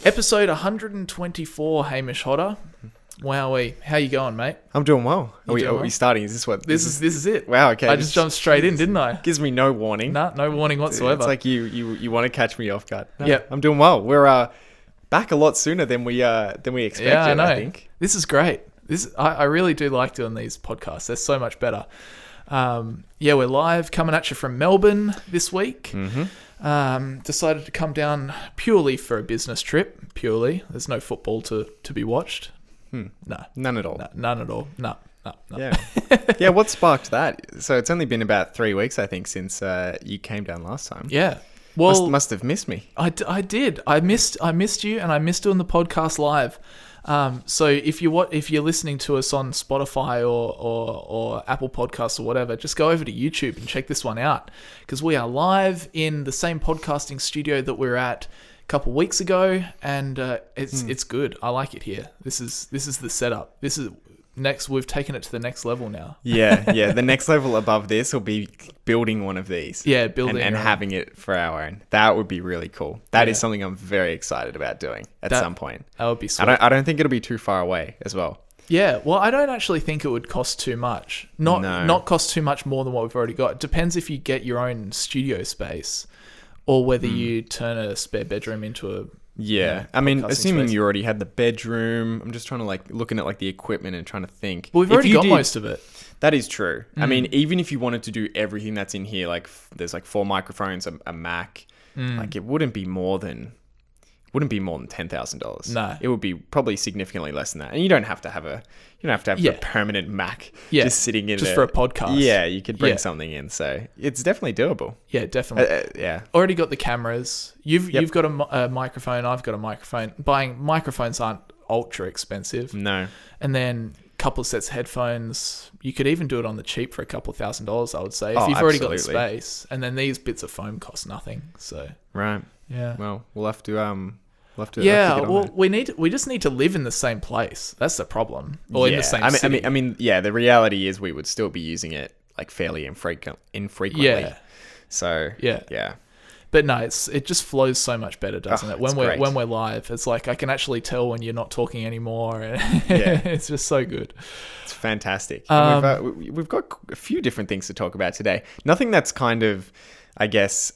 Episode 124, Hamish Hodder. Wowee. How you going, mate? I'm doing well. Are doing we well? starting? Is this what? This is it. Wow, okay. I just jumped straight in, didn't I? Gives me no warning. Nah, no warning whatsoever. It's like you want to catch me off guard. No, Yep. I'm doing well. We're back a lot sooner than we expected, Yeah, I know. I think. This is great. I really do like doing these podcasts. They're so much better. We're live, coming at you from Melbourne this week. Mm-hmm. Decided to come down purely for a business trip. Purely. There's no football to be watched. No. None at all. No, none at all. No. Yeah. Yeah, what sparked that? So it's only been about 3 weeks, I think, since you came down last time. Yeah. Well, must have missed me. I did. I missed you, and I missed doing the podcast live. So if you're listening to us on Spotify or Apple Podcasts or whatever, just go over to YouTube and check this one out, because we are live in the same podcasting studio that we were at a couple weeks ago, and it's good. I like it here. This is the setup. This is next. We've taken it to the next level now. Yeah. The next level above this will be building one of these. Yeah, building and having it for our own. That would be really cool. That is something I'm very excited about doing at some point. That would be sweet. I don't think it'll be too far away as well. Yeah, well, I don't actually think it would cost too much. Not cost too much more than what we've already got. It depends if you get your own studio space or whether you turn a spare bedroom into a... Yeah, I mean, assuming space. you already had the bedroom, I'm just trying to looking at the equipment and trying to think. Well, we've already got most of it. That is true. I mean, even if you wanted to do everything that's in here, there's 4 microphones, a Mac, it wouldn't be more than $10,000. No, it would be probably significantly less than that. And you don't have to have a permanent Mac just sitting in just there for a podcast. Yeah, you could bring something in, so it's definitely doable. Yeah, definitely. Yeah, already got the cameras. You've got a microphone. I've got a microphone. Buying microphones aren't ultra expensive. No, and then a couple of sets of headphones. You could even do it on the cheap for a couple of $1,000s, I would say, if you've already got the space. And then these bits of foam cost nothing. So right. Yeah. Well, we'll have to we just need to live in the same place. That's the problem. Or in the same city. I mean, the reality is we would still be using it fairly infrequently. Yeah. So yeah. But no, it just flows so much better, doesn't it? When we're live, it's like I can actually tell when you're not talking anymore. It's just so good. It's fantastic. We've got a few different things to talk about today. Nothing that's kind of, I guess,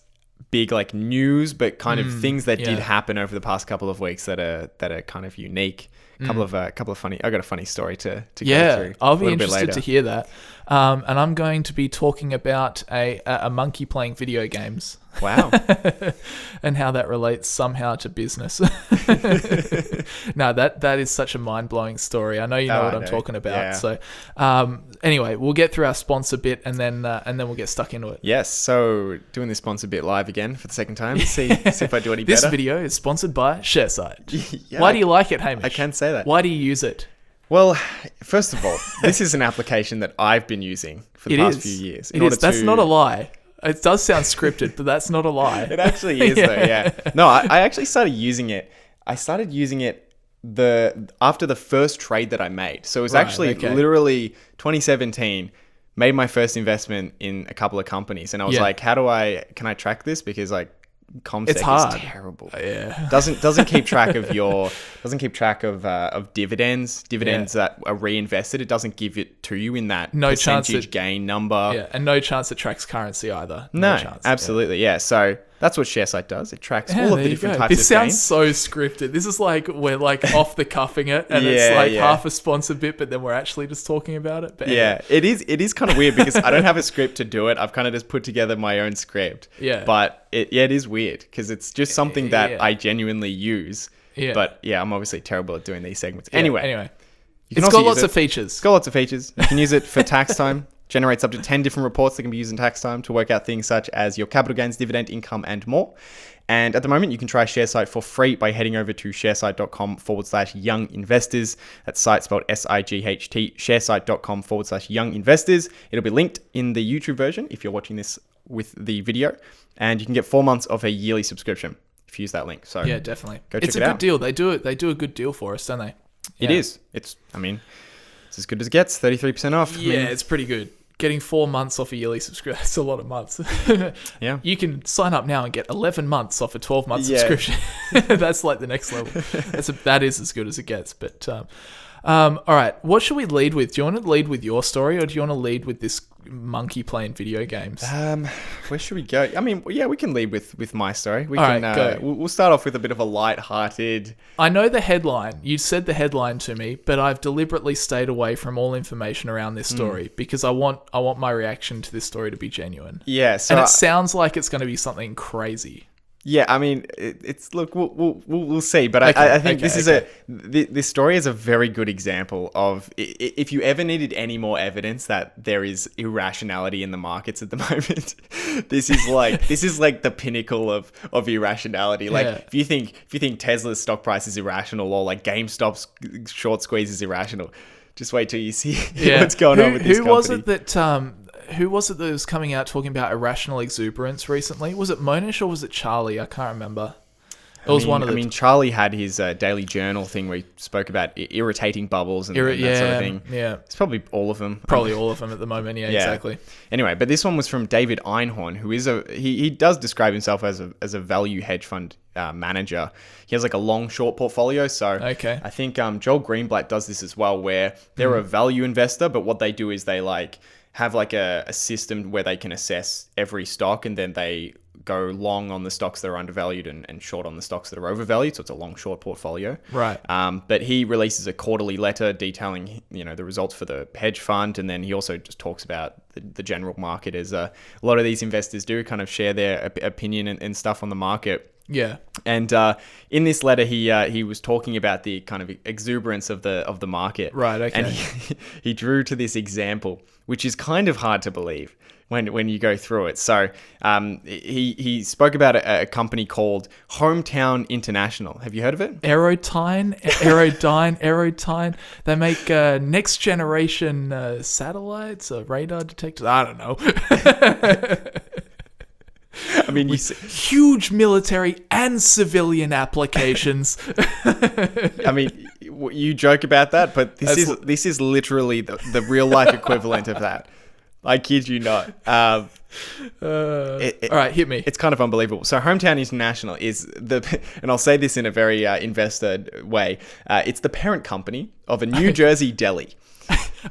big news, but kind of things that did happen over the past couple of weeks that are kind of unique. A couple of funny. I got a funny story to go through. Yeah, I'll be interested to hear that. And I'm going to be talking about a monkey playing video games. Wow. And how that relates somehow to business. No, that is such a mind-blowing story. I know you know what I'm talking about. Yeah. So anyway, we'll get through our sponsor bit and then we'll get stuck into it. Yes, so doing this sponsor bit live again for the second time. See if I do any better. This video is sponsored by Sharesight. Why do you like it, Hamish? I can say that. Why do you use it? Well, first of all, this is an application that I've been using for the past few years. That's not a lie. It does sound scripted, but that's not a lie. It actually is, though, yeah. No, I actually started using it. I started using it after the first trade that I made. So it was literally 2017, made my first investment in a couple of companies. And I was like, can I track this? Because CommSec is terrible. Yeah. Doesn't keep track of of dividends that are reinvested. It doesn't give it to you in that percentage gain number. Yeah, and no chance it tracks currency either. No chance. Absolutely. Yeah. So that's what Sharesight does. It tracks all of the different types of gains. This sounds so scripted. This is we're off the cuffing it, and it's half a sponsor bit, but then we're actually just talking about it. But anyway. It is kind of weird because I don't have a script to do it. I've kind of just put together my own script. Yeah. But it is weird because it's just something that I genuinely use. Yeah. But I'm obviously terrible at doing these segments. Yeah. Anyway. It's got lots of features. It's got lots of features. You can use it for tax time. Generates up to 10 different reports that can be used in tax time to work out things such as your capital gains, dividend, income, and more. And at the moment, you can try Sharesight for free by heading over to sharesight.com/young investors. That's site spelled SIGHT, sharesight.com/young investors. It'll be linked in the YouTube version if you're watching this with the video. And you can get 4 months of a yearly subscription if you use that link. So yeah, definitely. Go check it out. It's a good deal. They do a good deal for us, don't they? It is. It's as good as it gets. 33% off. Yeah, it's pretty good. getting 4 months off a yearly subscription. That's a lot of months. Yeah. You can sign up now and get 11 months off a 12-month Yeah. subscription. That's like the next level. That is as good as it gets. But all right, what should we lead with? Do you want to lead with your story, or do you want to lead with this monkey playing video games? Where should we go? I mean, yeah, we can lead with my story. We All can. right, go. We'll start off with a bit of a light-hearted. I know the headline. You said the headline to me, but I've deliberately stayed away from all information around this story because I want my reaction to this story to be genuine. Yeah, so And it sounds like it's going to be something crazy. Yeah, I mean, it's look, we'll see, but I think this story is a very good example of if you ever needed any more evidence that there is irrationality in the markets at the moment, this is like the pinnacle of irrationality. Like if you think Tesla's stock price is irrational, or like GameStop's short squeeze is irrational, just wait till you see what's going on with this company. Who was it that was coming out talking about irrational exuberance recently? Was it Monish or was it Charlie? I can't remember. It was one of them. I mean, Charlie had his daily journal thing where he spoke about irritating bubbles and that sort of thing. Yeah. It's probably all of them. Probably all of them at the moment. Yeah, exactly. Anyway, but this one was from David Einhorn, who is he does describe himself as a value hedge fund manager. He has like a long short portfolio. So okay. I think Joel Greenblatt does this as well, where they're a value investor, but what they do is they like have like a system where they can assess every stock, and then they go long on the stocks that are undervalued and short on the stocks that are overvalued. So it's a long short portfolio. Right. But he releases a quarterly letter detailing, the results for the hedge fund. And then he also just talks about the general market, as a lot of these investors do, kind of share their opinion and stuff on the market. Yeah. And in this letter, he was talking about the kind of exuberance of the market. Right, okay. And he drew to this example, which is kind of hard to believe when you go through it. So he spoke about a company called Hometown International. Have you heard of it? Aerodyne. They make next generation satellites or radar detectors. I don't know. I mean, huge military and civilian applications. I mean, you joke about that, but this is literally the real life equivalent of that. I kid you not. All right, hit me. It's kind of unbelievable. So Hometown International is and I'll say this in a very investor way, it's the parent company of a New Jersey deli.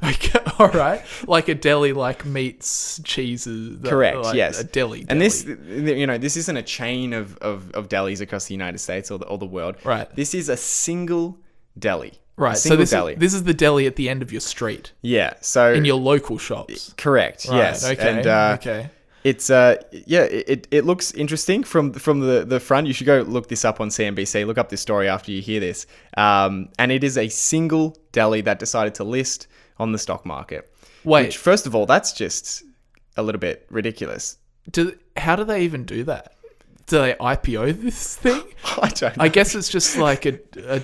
Okay, all right. Like a deli, like meats, cheeses. Correct, like yes. A deli. And this isn't a chain of delis across the United States or the world. Right. This is a single deli. Right. So this is the deli at the end of your street. Yeah. So in your local shops. Correct. Right, yes. Okay. And, okay. It's it looks interesting from the front. You should go look this up on CNBC. Look up this story after you hear this. And it is a single deli that decided to list on the stock market. Wait. Which, first of all, that's just a little bit ridiculous. How do they even do that? Do they IPO this thing? I don't know. I guess it's just like a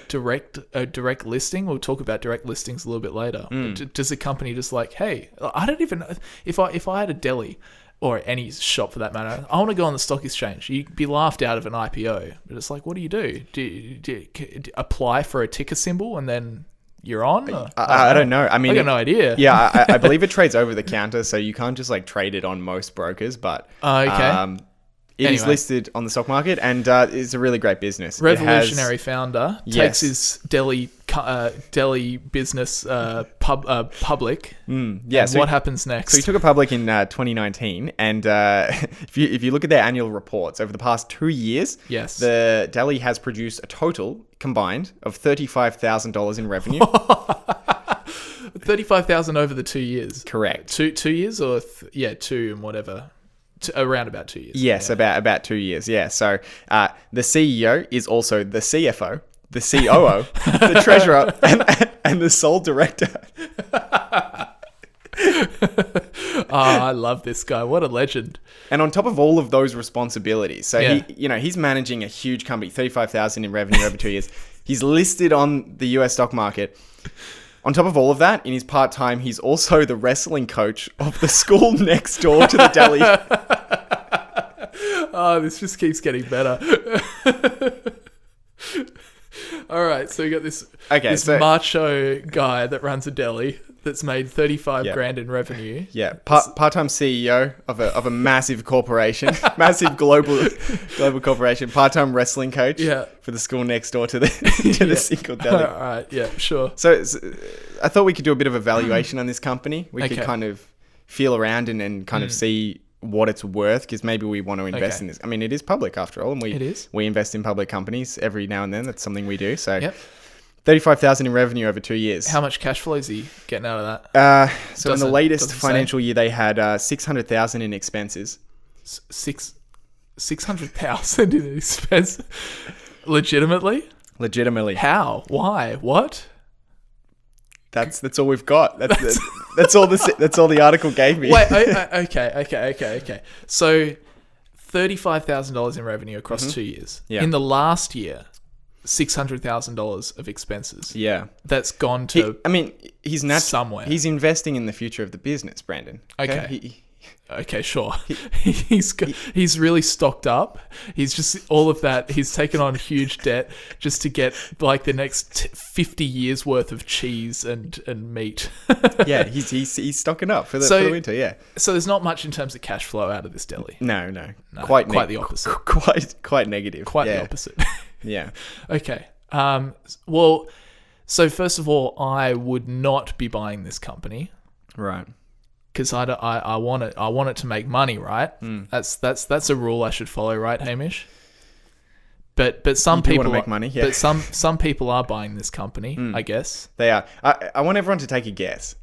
direct listing. We'll talk about direct listings a little bit later. Does a company just like, hey, I don't even know if I had a deli or any shop for that matter, I want to go on the stock exchange. You'd be laughed out of an IPO, but it's like, what do you do? Do you apply for a ticker symbol and then you're on? I don't know. I mean, I got no idea. Yeah, I believe it trades over the counter, so you can't just like trade it on most brokers. But okay. It is listed on the stock market, and it's a really great business. Revolutionary founder Yes. takes his deli business public. Yeah. So what happens next? So he took it public in 2019, and if you look at their annual reports over the past 2 years, yes, the deli has produced a total combined of $35,000 in revenue. 35,000 over the 2 years. Correct. 2 years or 2 and whatever. Around about 2 years. Yes, yeah. about 2 years. Yeah. So the CEO is also the CFO, the COO, the treasurer, and the sole director. I love this guy. What a legend. And on top of all of those responsibilities, so he's managing a huge company, 35,000 in revenue over 2 years. He's listed on the US stock market. On top of all of that, in his part-time, he's also the wrestling coach of the school next door to the deli. Oh, this just keeps getting better. All right, so you got this Okay, macho guy that runs a deli that's made 35 grand in revenue. Yeah, part-time CEO of a massive corporation, massive global corporation. Part-time wrestling coach. For the school next door to the the single deli. All right, yeah, sure. So I thought we could do a bit of evaluation on this company. We could kind of feel around and kind of see what it's worth, because maybe we want to invest in this. I mean, it is public after all, and we invest in public companies every now and then. That's something we do. So. Yep. 35,000 in revenue over 2 years. How much cash flow is he getting out of that? So in the latest financial year, they had 600,000 in expenses. 600,000 in expenses? Legitimately? How? Why? What? That's all we've got. That's all the article gave me. Wait. Okay. So $35,000 in revenue across 2 years. Yeah. In the last year, $600,000 of expenses. Yeah. That's gone to he's somewhere. He's investing in the future of the business, Brandon. Okay. Okay, sure. He's really stocked up. He's just all of that. He's taken on huge debt just to get like the next 50 years worth of cheese and meat. Yeah, he's stocking up for the winter. Yeah. So there's not much in terms of cash flow out of this deli. No. Quite the opposite. Quite negative. Quite the opposite. Yeah. Okay. Well, so first of all, I would not be buying this company. Right. Because I want it to make money, right? That's a rule I should follow, right, Hamish? But some people want to make money, yeah. But some people are buying this company, I guess. They are. I want everyone to take a guess.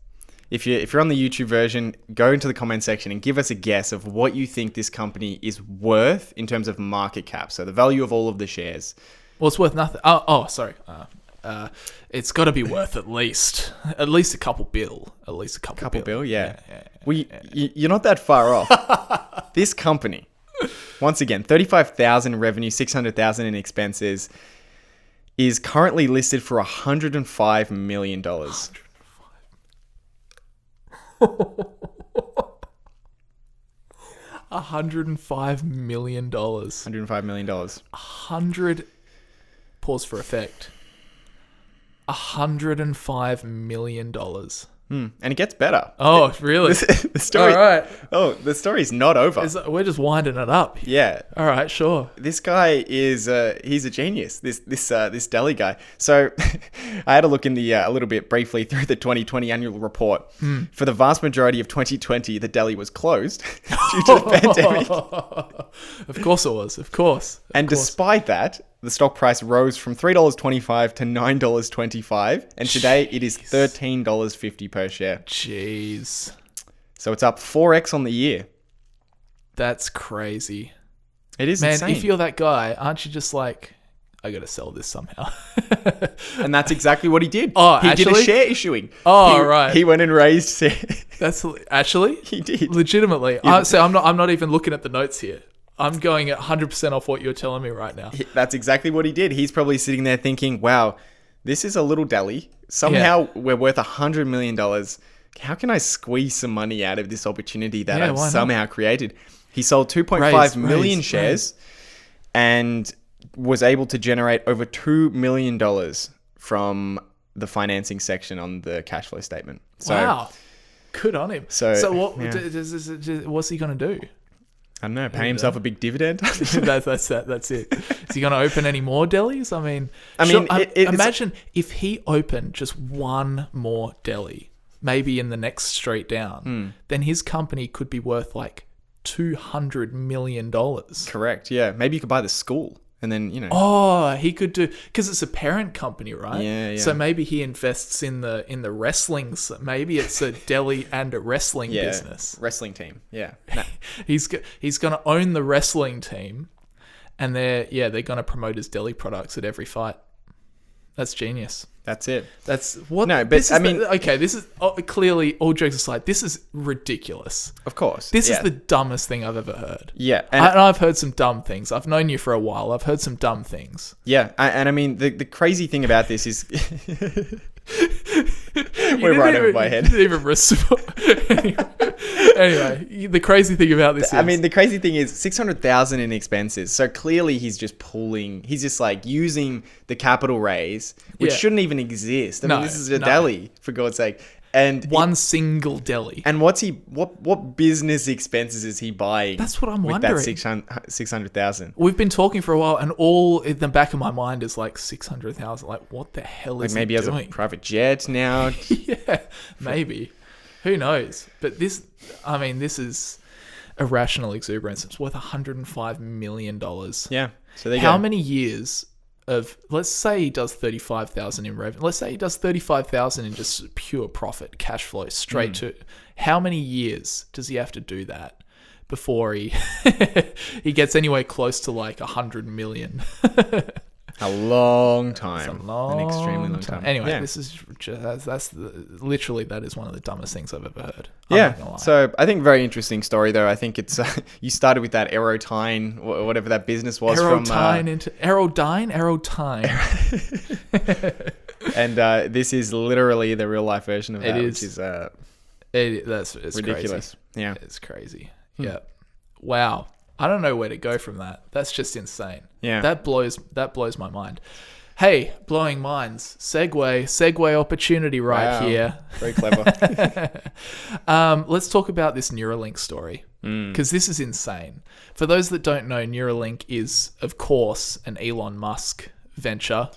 If you're on the YouTube version, go into the comment section and give us a guess of what you think this company is worth in terms of market cap. So the value of all of the shares. Well, it's worth nothing. Oh, sorry. It's got to be worth at least a couple bill. At least a couple bill. Yeah. You're not that far off. This company, once again, 35,000 revenue, 600,000 in expenses, is currently listed for $105 million. $105 million. $105 million. Pause for effect. $105 million. And it gets better. Oh, really? The story. All right. Oh, the story's not over. We're just winding it up. Yeah. All right, sure. This guy is he's a genius. This deli guy. So I had a look in a little bit briefly through the 2020 annual report. For the vast majority of 2020, the deli was closed due to the pandemic. Of course it was. Of course. Despite that, the stock price rose from $3.25 to $9.25, and today it is $13.50 per share. Jeez. So it's up 4x on the year. That's crazy. It is insane. Man, if you're that guy, aren't you just like, I got to sell this somehow? And that's exactly what he did. Oh, he did a share issuing. Oh, right. He went and raised shares. That's actually? He did. Legitimately. Yeah. So I'm not even looking at the notes here. I'm going at 100% off what you're telling me right now. That's exactly what he did. He's probably sitting there thinking, wow, this is a little deli. Somehow we're worth $100 million. How can I squeeze some money out of this opportunity that I've somehow created? He sold 2.5 million shares and was able to generate over $2 million from the financing section on the cash flow statement. So, wow. Good on him. So what's he going to do? I don't know, pay himself a big dividend. That's it. Is he going to open any more delis? Imagine if he opened just one more deli, maybe in the next street down, then his company could be worth like $200 million. Correct. Yeah. Maybe you could buy the school. And then, Oh, he could do, because it's a parent company, right? Yeah. So maybe he invests in the wrestling. Maybe it's a deli and a wrestling business. Wrestling team. Yeah. He's going to own the wrestling team, and they're going to promote his deli products at every fight. That's genius. That's it. That's what. No, but this is clearly, all jokes aside, this is ridiculous. Of course. This is the dumbest thing I've ever heard. Yeah. And I've heard some dumb things. I've known you for a while. I've heard some dumb things. Yeah. And I mean, the crazy thing about this is We're right over my head. Didn't even respond. Anyway, the crazy thing about this is... the crazy thing is 600,000 in expenses. So clearly he's just using the capital raise, which shouldn't even exist. This is a deli, for God's sake. And one single deli. And what business expenses is he buying? That's what I'm with wondering. That 600,000. We've been talking for a while, and all in the back of my mind is like 600,000. Like, what the hell is maybe he has doing? a private jet now. Yeah, maybe. Who knows? But this is irrational exuberance. It's worth $105 million. Yeah. So there you How go. many years of, let's say he does 35,000 in revenue. Let's say he does 35,000 in just pure profit, cash flow, straight to, how many years does he have to do that before he he gets anywhere close to like 100 million? A long time. An extremely long time. Anyway, Yeah. this is just, literally that is one of the dumbest things I've ever heard. I'm not Yeah. gonna lie. So I think very interesting story though. I think it's you started with that Aerotine, whatever that business was Aerotine from Aerodine. and this is literally the real life version of that, which is It's ridiculous. Crazy. Yeah. It's crazy. Yeah. Wow. I don't know where to go from that. That's just insane. Yeah. That blows my mind. Hey, blowing minds. Segue opportunity right Wow. here. Very clever. Let's talk about this Neuralink story, because this is insane. For those that don't know, Neuralink is, of course, an Elon Musk venture.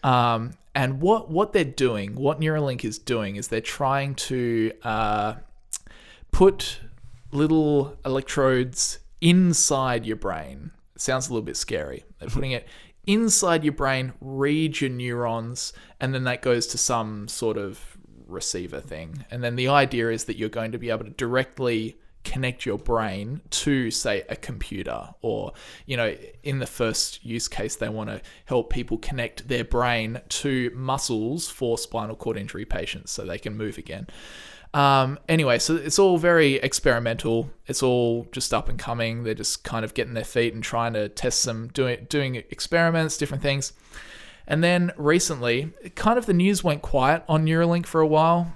And what they're doing, what Neuralink is doing, is they're trying to put little electrodes inside your brain. It sounds a little bit scary. They're putting it inside your brain, read your neurons, and then that goes to some sort of receiver thing. And then the idea is that you're going to be able to directly connect your brain to, say, a computer, or, in the first use case, they want to help people connect their brain to muscles for spinal cord injury patients so they can move again. Anyway, so it's all very experimental. It's all just up and coming. They're just kind of getting their feet and trying to test some, doing experiments, different things. And then recently, kind of the news went quiet on Neuralink for a while.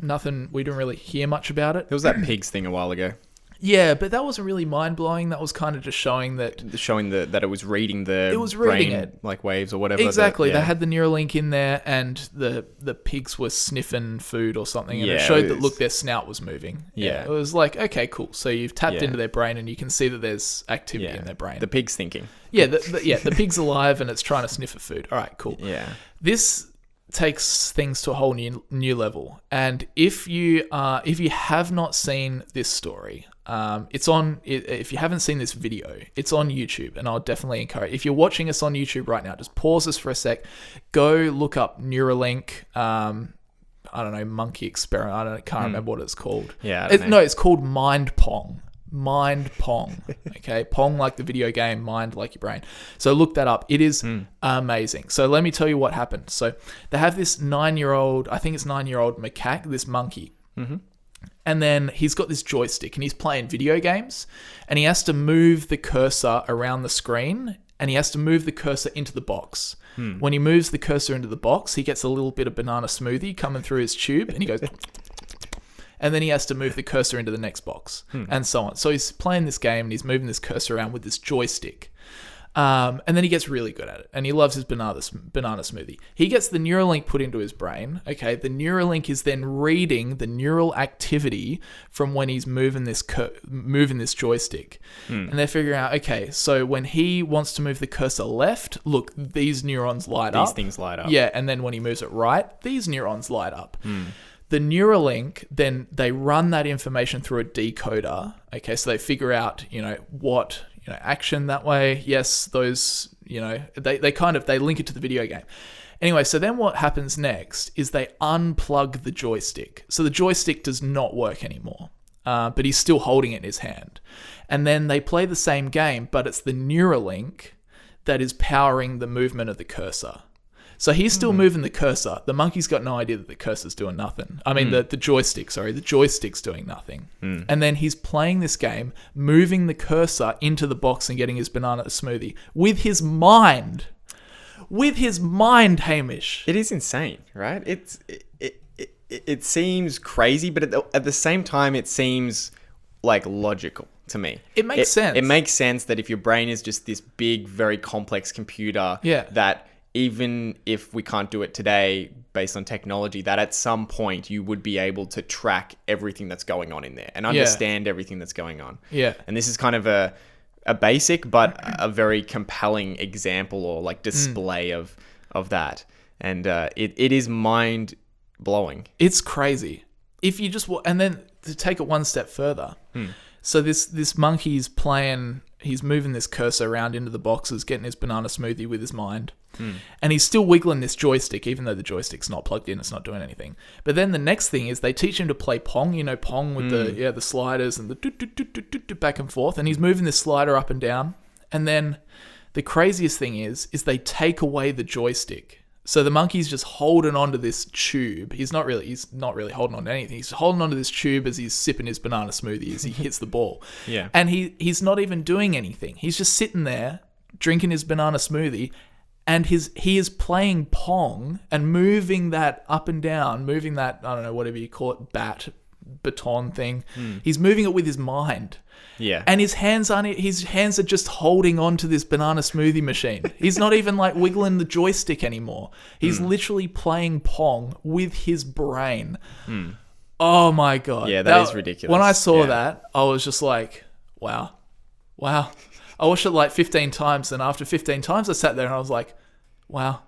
Nothing, we didn't really hear much about it. There was that pigs thing a while ago. Yeah, but that wasn't really mind-blowing. That was kind of just showing that... that it was reading the brain, like waves or whatever. Exactly. They had the Neuralink in there, and the pigs were sniffing food or something, and it showed that, look, their snout was moving. Yeah. It was like, okay, cool. So you've tapped into their brain, and you can see that there's activity in their brain. The pig's thinking. Yeah, the pig's alive, and it's trying to sniff a food. All right, cool. Yeah. This takes things to a whole new level. And if you have not seen this story... it's on, if you haven't seen this video, it's on YouTube, and I'll definitely encourage, if you're watching us on YouTube right now, just pause this for a sec, go look up Neuralink, I don't know, monkey experiment, can't remember what it's called. Yeah, it's called Mind Pong. Okay, Pong like the video game, mind like your brain. So look that up. It is amazing. So let me tell you what happened. So they have this 9-year-old macaque, this monkey. And then he's got this joystick, and he's playing video games, and he has to move the cursor around the screen, and he has to move the cursor into the box. When he moves the cursor into the box, he gets a little bit of banana smoothie coming through his tube, and he goes... and then he has to move the cursor into the next box, and so on. So he's playing this game, and he's moving this cursor around with this joystick. And then he gets really good at it, and he loves his banana smoothie. He gets the Neuralink put into his brain. Okay, the Neuralink is then reading the neural activity from when he's moving this joystick, and they're figuring out, okay, so when he wants to move the cursor left, look, these neurons light up. These things light up. Yeah, and then when he moves it right, these neurons light up. The Neuralink, then they run that information through a decoder. Okay, so they figure out, what action that way. Yes, those, they link it to the video game. Anyway, so then what happens next is they unplug the joystick. So the joystick does not work anymore, but he's still holding it in his hand. And then they play the same game, but it's the Neuralink that is powering the movement of the cursor. So he's still moving the cursor. The monkey's got no idea that the cursor's doing nothing. I mean, the joystick's doing nothing. And then he's playing this game, moving the cursor into the box and getting his banana smoothie with his mind. With his mind, Hamish. It is insane, right? it seems crazy, but at the same time, it seems like logical to me. It makes sense. It makes sense that if your brain is just this big, very complex computer, that even if we can't do it today based on technology, that at some point you would be able to track everything that's going on in there and understand everything that's going on. Yeah. And this is kind of a basic but a very compelling example or like display of that. And it is mind blowing. It's crazy. If you just and then to take it one step further. So this monkey's playing, he's moving this cursor around into the boxes, getting his banana smoothie with his mind. And he's still wiggling this joystick, even though the joystick's not plugged in, it's not doing anything. But then the next thing is they teach him to play pong, pong with the sliders and the back and forth. And he's moving this slider up and down. And then the craziest thing is they take away the joystick. So the monkey's just holding onto this tube. He's not really holding on to anything. He's holding onto this tube as he's sipping his banana smoothie as he hits the ball. Yeah. And he's not even doing anything. He's just sitting there drinking his banana smoothie, and he is playing pong and moving that up and down, moving that, I don't know, whatever you call it, baton thing. He's moving it with his mind. Yeah. And his hands are just holding on to this banana smoothie machine. He's not even like wiggling the joystick anymore. He's literally playing pong with his brain. Oh my God. Yeah, that is ridiculous. When I saw that, I was just like, wow. I watched it like 15 times, and after 15 times I sat there and I was like, wow.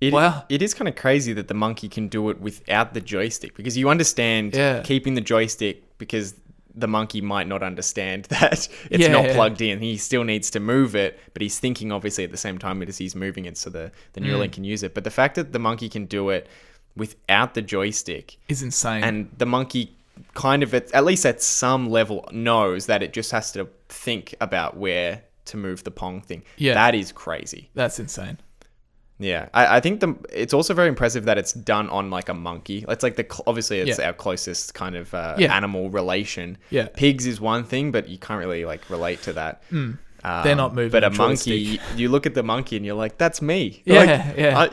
It is kind of crazy that the monkey can do it without the joystick, because you understand keeping the joystick because the monkey might not understand that it's not plugged in. He still needs to move it, but he's thinking obviously at the same time as he's moving it so the Neuralink can use it. But the fact that the monkey can do it without the joystick is insane. And the monkey kind of, at least at some level, knows that it just has to think about where to move the pong thing. Yeah. That is crazy. That's insane. Yeah, I think it's also very impressive that it's done on like a monkey. It's like obviously it's our closest kind of animal relation. Yeah, pigs is one thing, but you can't really like relate to that. They're not moving. But a monkey, you look at the monkey and you're like, that's me. Yeah,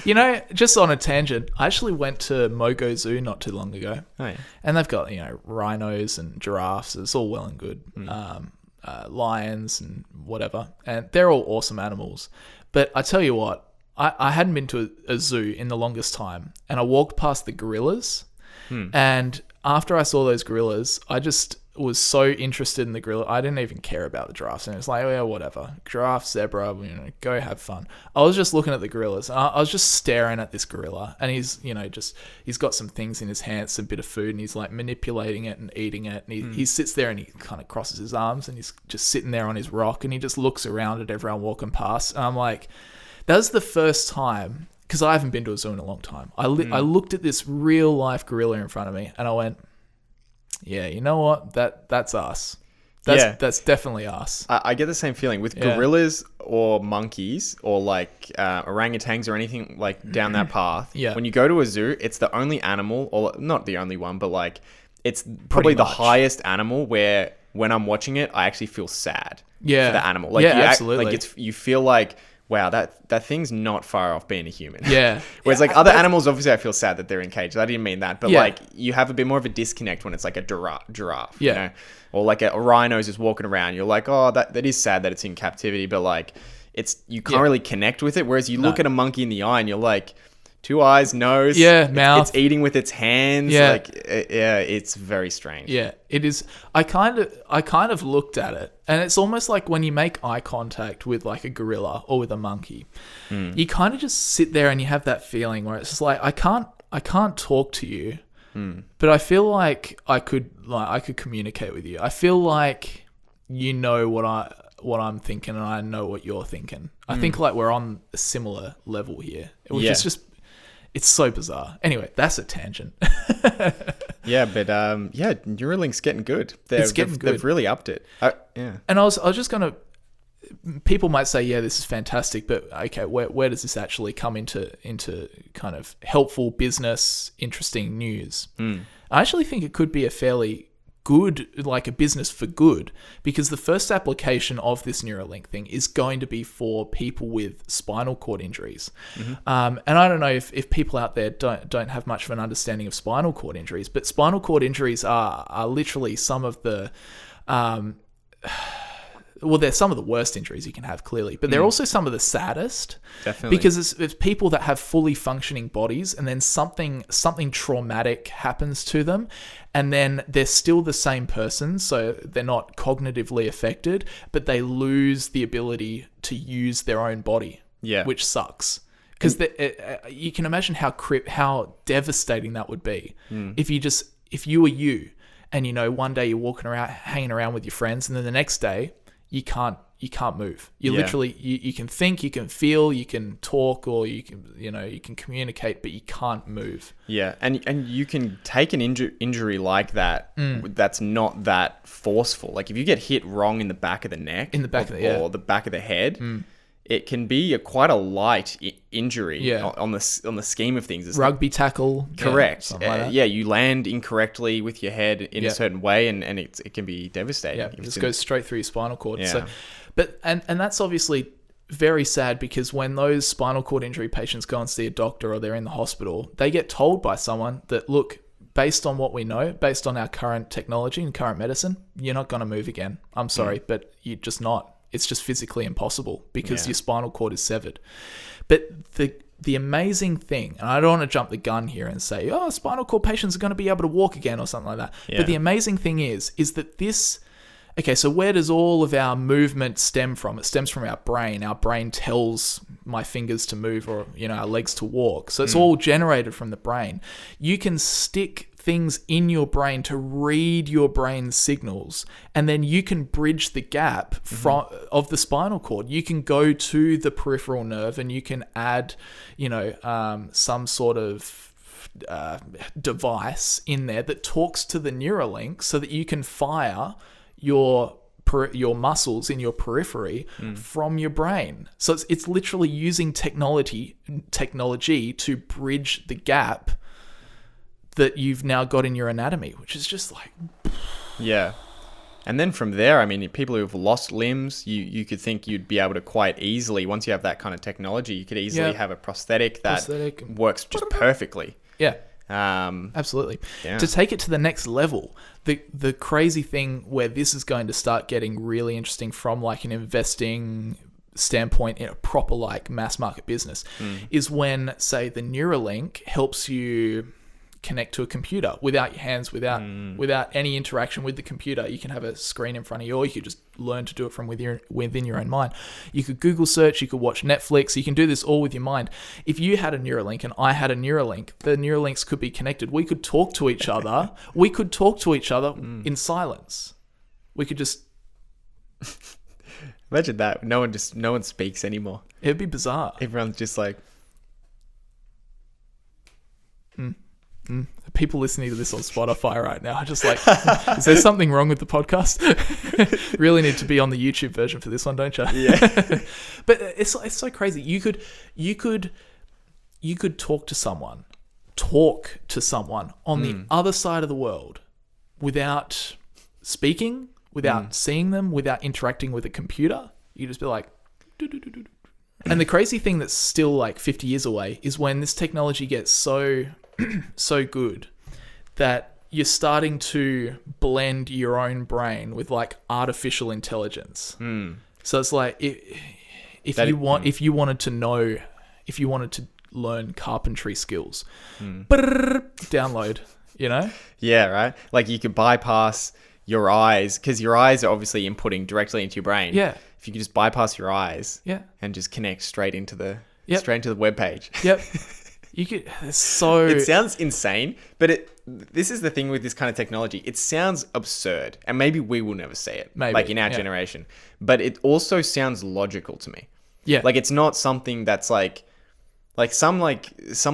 yeah. Just on a tangent, I actually went to Mogo Zoo not too long ago. Oh, yeah. And they've got rhinos and giraffes. It's all well and good. Lions and whatever, and they're all awesome animals. But I tell you what, I hadn't been to a zoo in the longest time, and I walked past the gorillas, and after I saw those gorillas, I just was so interested in the gorilla. I didn't even care about the giraffes, and it's like, oh yeah, whatever, giraffe, zebra, go have fun. I was just looking at the gorillas, and I was just staring at this gorilla, and he's he's got some things in his hands, a bit of food, and he's like manipulating it and eating it, and he sits there and he kind of crosses his arms, and he's just sitting there on his rock, and he just looks around at everyone walking past, and I'm like, that was the first time, because I haven't been to a zoo in a long time. I looked at this real life gorilla in front of me, and I went, yeah, you know what? That's us. That's definitely us. I get the same feeling with gorillas or monkeys or like orangutans or anything like down that path. Yeah. When you go to a zoo, it's the only animal, or not the only one, but like it's probably the highest animal where when I'm watching it, I actually feel sad for the animal. Like absolutely. You feel like, wow, that thing's not far off being a human. Yeah. Whereas like other animals, obviously I feel sad that they're in cages. I didn't mean that. But like you have a bit more of a disconnect when it's like a giraffe. Yeah. Or like a rhino's just walking around. You're like, oh, that is sad that it's in captivity. But like you can't really connect with it. Whereas you look at a monkey in the eye and you're like, 2 eyes, nose. Yeah, mouth. It's eating with its hands. Yeah. Like, it's very strange. Yeah, it is. I kind of looked at it, and it's almost like when you make eye contact with like a gorilla or with a monkey, you kind of just sit there and you have that feeling where it's just like, I can't talk to you, but I feel like I could communicate with you. I feel like you know what I'm thinking, and I know what you're thinking. I think like we're on a similar level here, which is just. It's so bizarre. Anyway, that's a tangent. Yeah, but Neuralink's getting good. It's getting good. They've really upped it. Yeah. And I was just gonna. People might say, yeah, this is fantastic, but okay, where does this actually come into kind of helpful business, interesting news? I actually think it could be a fairly good, like a business for good, because the first application of this Neuralink thing is going to be for people with spinal cord injuries. And I don't know if people out there don't have much of an understanding of spinal cord injuries, but spinal cord injuries are literally some of the well, they're some of the worst injuries you can have, clearly, but they're also some of the saddest. Definitely. Because it's people that have fully functioning bodies, and then something traumatic happens to them, and then they're still the same person, so they're not cognitively affected, but they lose the ability to use their own body, which sucks. Because you can imagine how devastating that would be if you were you, and one day you're walking around, hanging around with your friends, and then the next day you can't move. You literally you can think, you can feel, you can talk, or you can communicate, but you can't move. Yeah, and you can take an injury like that that's not that forceful. Like if you get hit wrong in the back of the neck, or the back of the head, it can be quite a light injury on the scheme of things. It's rugby tackle. Correct. Like you land incorrectly with your head in a certain way, and it can be devastating. Yeah, it just goes straight through your spinal cord. Yeah. So, but that's obviously very sad, because when those spinal cord injury patients go and see a doctor or they're in the hospital, they get told by someone that, look, based on what we know, based on our current technology and current medicine, you're not going to move again. I'm sorry, but you're just not. It's just physically impossible because your spinal cord is severed. But the amazing thing, and I don't want to jump the gun here and say, oh, spinal cord patients are going to be able to walk again or something like that. Yeah. But the amazing thing is that this... Okay, so where does all of our movement stem from? It stems from our brain. Our brain tells my fingers to move, or our legs to walk. So it's all generated from the brain. You can stick things in your brain to read your brain's signals, and then you can bridge the gap of the spinal cord. You can go to the peripheral nerve, and you can add, some sort of device in there that talks to the Neuralink, so that you can fire your muscles in your periphery from your brain. So it's literally using technology to bridge the gap that you've now got in your anatomy, which is just like... Yeah. And then from there, I mean, people who've lost limbs, you could think you'd be able to quite easily, once you have that kind of technology, you could easily have a prosthetic that works just perfectly. Yeah. Absolutely. Yeah. To take it to the next level, the crazy thing where this is going to start getting really interesting from like an investing standpoint in a proper like mass market business is when, say, the Neuralink helps you connect to a computer without your hands, without any interaction with the computer. You can have a screen in front of you, or you could just learn to do it from within your own mind. You could Google search, you could watch Netflix, you can do this all with your mind. If you had a Neuralink and I had a Neuralink, the Neuralinks could be connected. We could talk to each other. In silence. We could just... Imagine that. No one speaks anymore. It'd be bizarre. Everyone's just like... People listening to this on Spotify right now are just like, is there something wrong with the podcast? Really need to be on the YouTube version for this one, don't you? Yeah. But it's so crazy. You could talk to someone on the other side of the world without speaking, without seeing them, without interacting with a computer. You just be like, do-do-do-do-do. And the crazy thing that's still like 50 years away is when this technology gets so good that you're starting to blend your own brain with like artificial intelligence. So it's like if you wanted to learn carpentry skills, download, Yeah, right. Like you could bypass your eyes, because your eyes are obviously inputting directly into your brain. Yeah. If you could just bypass your eyes, and just connect straight into the web page. Yep. You could. It sounds insane, but this is the thing with this kind of technology. It sounds absurd, and maybe we will never see it, like in our generation. But it also sounds logical to me. Yeah, like it's not something that's like some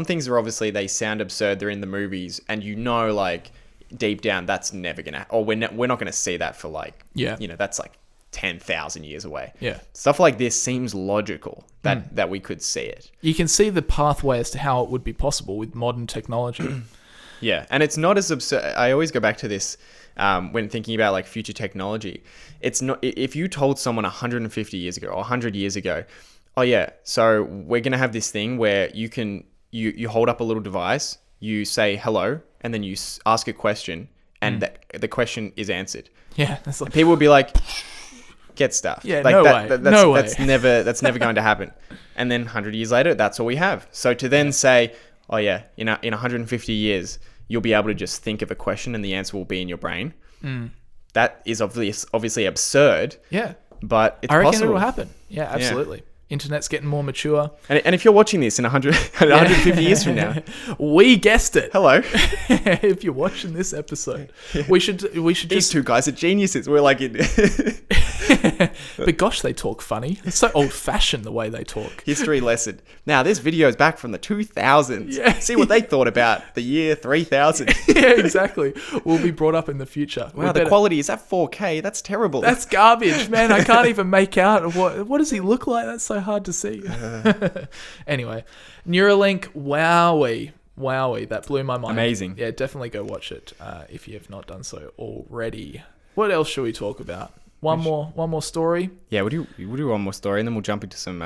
things are obviously they sound absurd. They're in the movies, and like deep down that's never gonna, or we're not gonna see that for like that's like 10,000 years away. Yeah. Stuff like this seems logical that we could see it. You can see the pathway as to how it would be possible with modern technology. Yeah. And it's not as absurd. I always go back to this when thinking about like future technology. It's not, if you told someone 150 years ago or 100 years ago, oh yeah, so we're going to have this thing where you hold up a little device, you say hello, and then you ask a question, and the question is answered. Yeah. That's like, people would be like, get stuff. Yeah, like no that, way. That's, No way. That's never going to happen. And then 100 years later, that's all we have. So to then say, oh yeah, in 150 years, you'll be able to just think of a question and the answer will be in your brain. That is obviously absurd. Yeah. But it's I reckon possible. it will happen. Yeah, absolutely. Internet's getting more mature. And if you're watching this in 150 years from now, we guessed it. hello. If you're watching this episode, we should These just. two guys are geniuses. We're like, But gosh, they talk funny. It's so old-fashioned the way they talk. history lesson. Now, this video is back from the 2000s. Yeah. See what they thought about the year 3000. Yeah, exactly. We'll be brought up in the future. Wow, the quality is at 4K. That's terrible. That's garbage, man. I can't even make out what does he look like. That's so hard to see. Anyway, Neuralink, wowie, that blew my mind. Amazing. Yeah, definitely go watch it if you have not done so already. What else should we talk about? One more story. Yeah, we'll do one more story and then we'll jump into some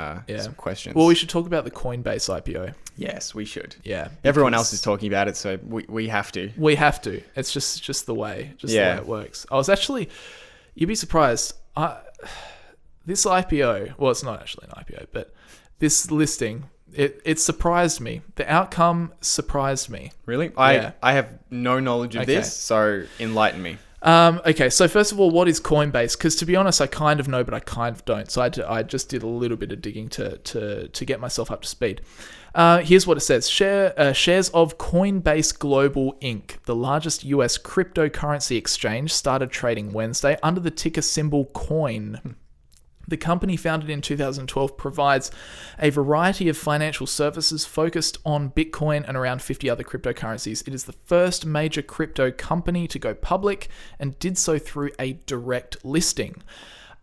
questions. Well, we should talk about the Coinbase IPO. Yes, we should. Yeah, Everyone else is talking about it, so we have to. We have to. It's just the way, the way it works. I was actually, you'd be surprised. This IPO, well, it's not actually an IPO, but this listing, it surprised me. The outcome surprised me. Really? Yeah. I have no knowledge of this, so enlighten me. Okay, so first of all, what is Coinbase? Because to be honest, I kind of know, but I kind of don't. So I just did a little bit of digging to get myself up to speed. Here's what it says. Shares of Coinbase Global Inc., the largest US cryptocurrency exchange, started trading Wednesday under the ticker symbol COIN. The company, founded in 2012, provides a variety of financial services focused on Bitcoin and around 50 other cryptocurrencies. It is the first major crypto company to go public and did so through a direct listing.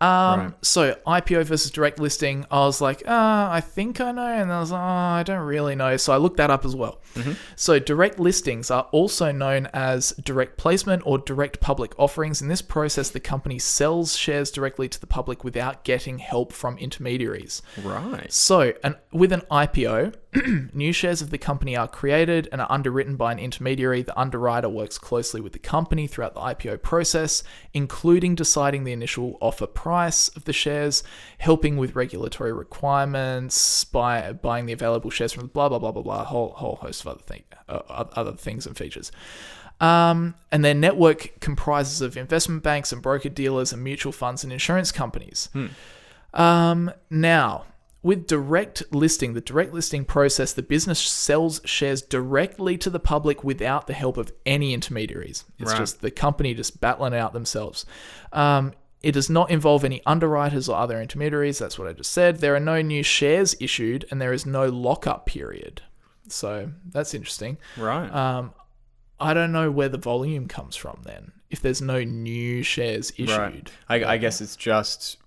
So IPO versus direct listing, I was like, I think I know. And I was like, I don't really know. So I looked that up as well. So direct listings are also known as direct placement or direct public offerings. In this process, the company sells shares directly to the public without getting help from intermediaries. Right. So with an IPO, new shares of the company are created and are underwritten by an intermediary. The underwriter works closely with the company throughout the IPO process, including deciding the initial offer price of the shares, helping with regulatory requirements, by buying the available shares from blah, blah, blah, blah, blah, a whole host of other things and features. And their network comprises of investment banks and broker-dealers and mutual funds and insurance companies. Now, with direct listing, the direct listing process, the business sells shares directly to the public without the help of any intermediaries. It's just the company just battling it out themselves. It does not involve any underwriters or other intermediaries. That's what I just said. There are no new shares issued and there is no lockup period. So that's interesting. Right. I don't know where the volume comes from then, if there's no new shares issued. Right. I guess it's just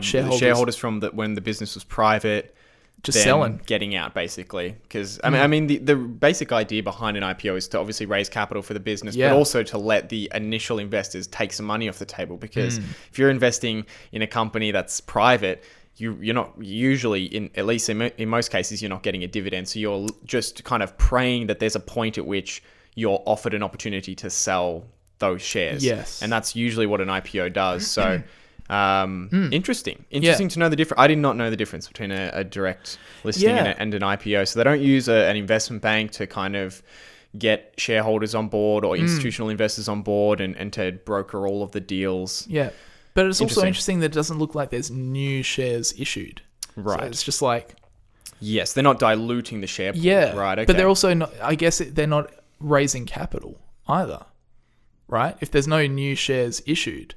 shareholders from when the business was private, just selling, getting out basically. Because I mean, the basic idea behind an IPO is to obviously raise capital for the business, but also to let the initial investors take some money off the table. Because if you're investing in a company that's private, you're not usually, at least in most cases, you're not getting a dividend. So you're just kind of praying that there's a point at which you're offered an opportunity to sell those shares. Yes, and that's usually what an IPO does. So. Interesting to know the difference. I did not know the difference between a direct listing and an IPO. So they don't use an investment bank to kind of get shareholders on board or institutional investors on board and to broker all of the deals. Yeah, but it's also interesting that it doesn't look like there's new shares issued. Right. So it's just like, yes, they're not diluting the share pool. Yeah, right. Okay. But they're also not. I guess they're not raising capital either, right? If there's no new shares issued.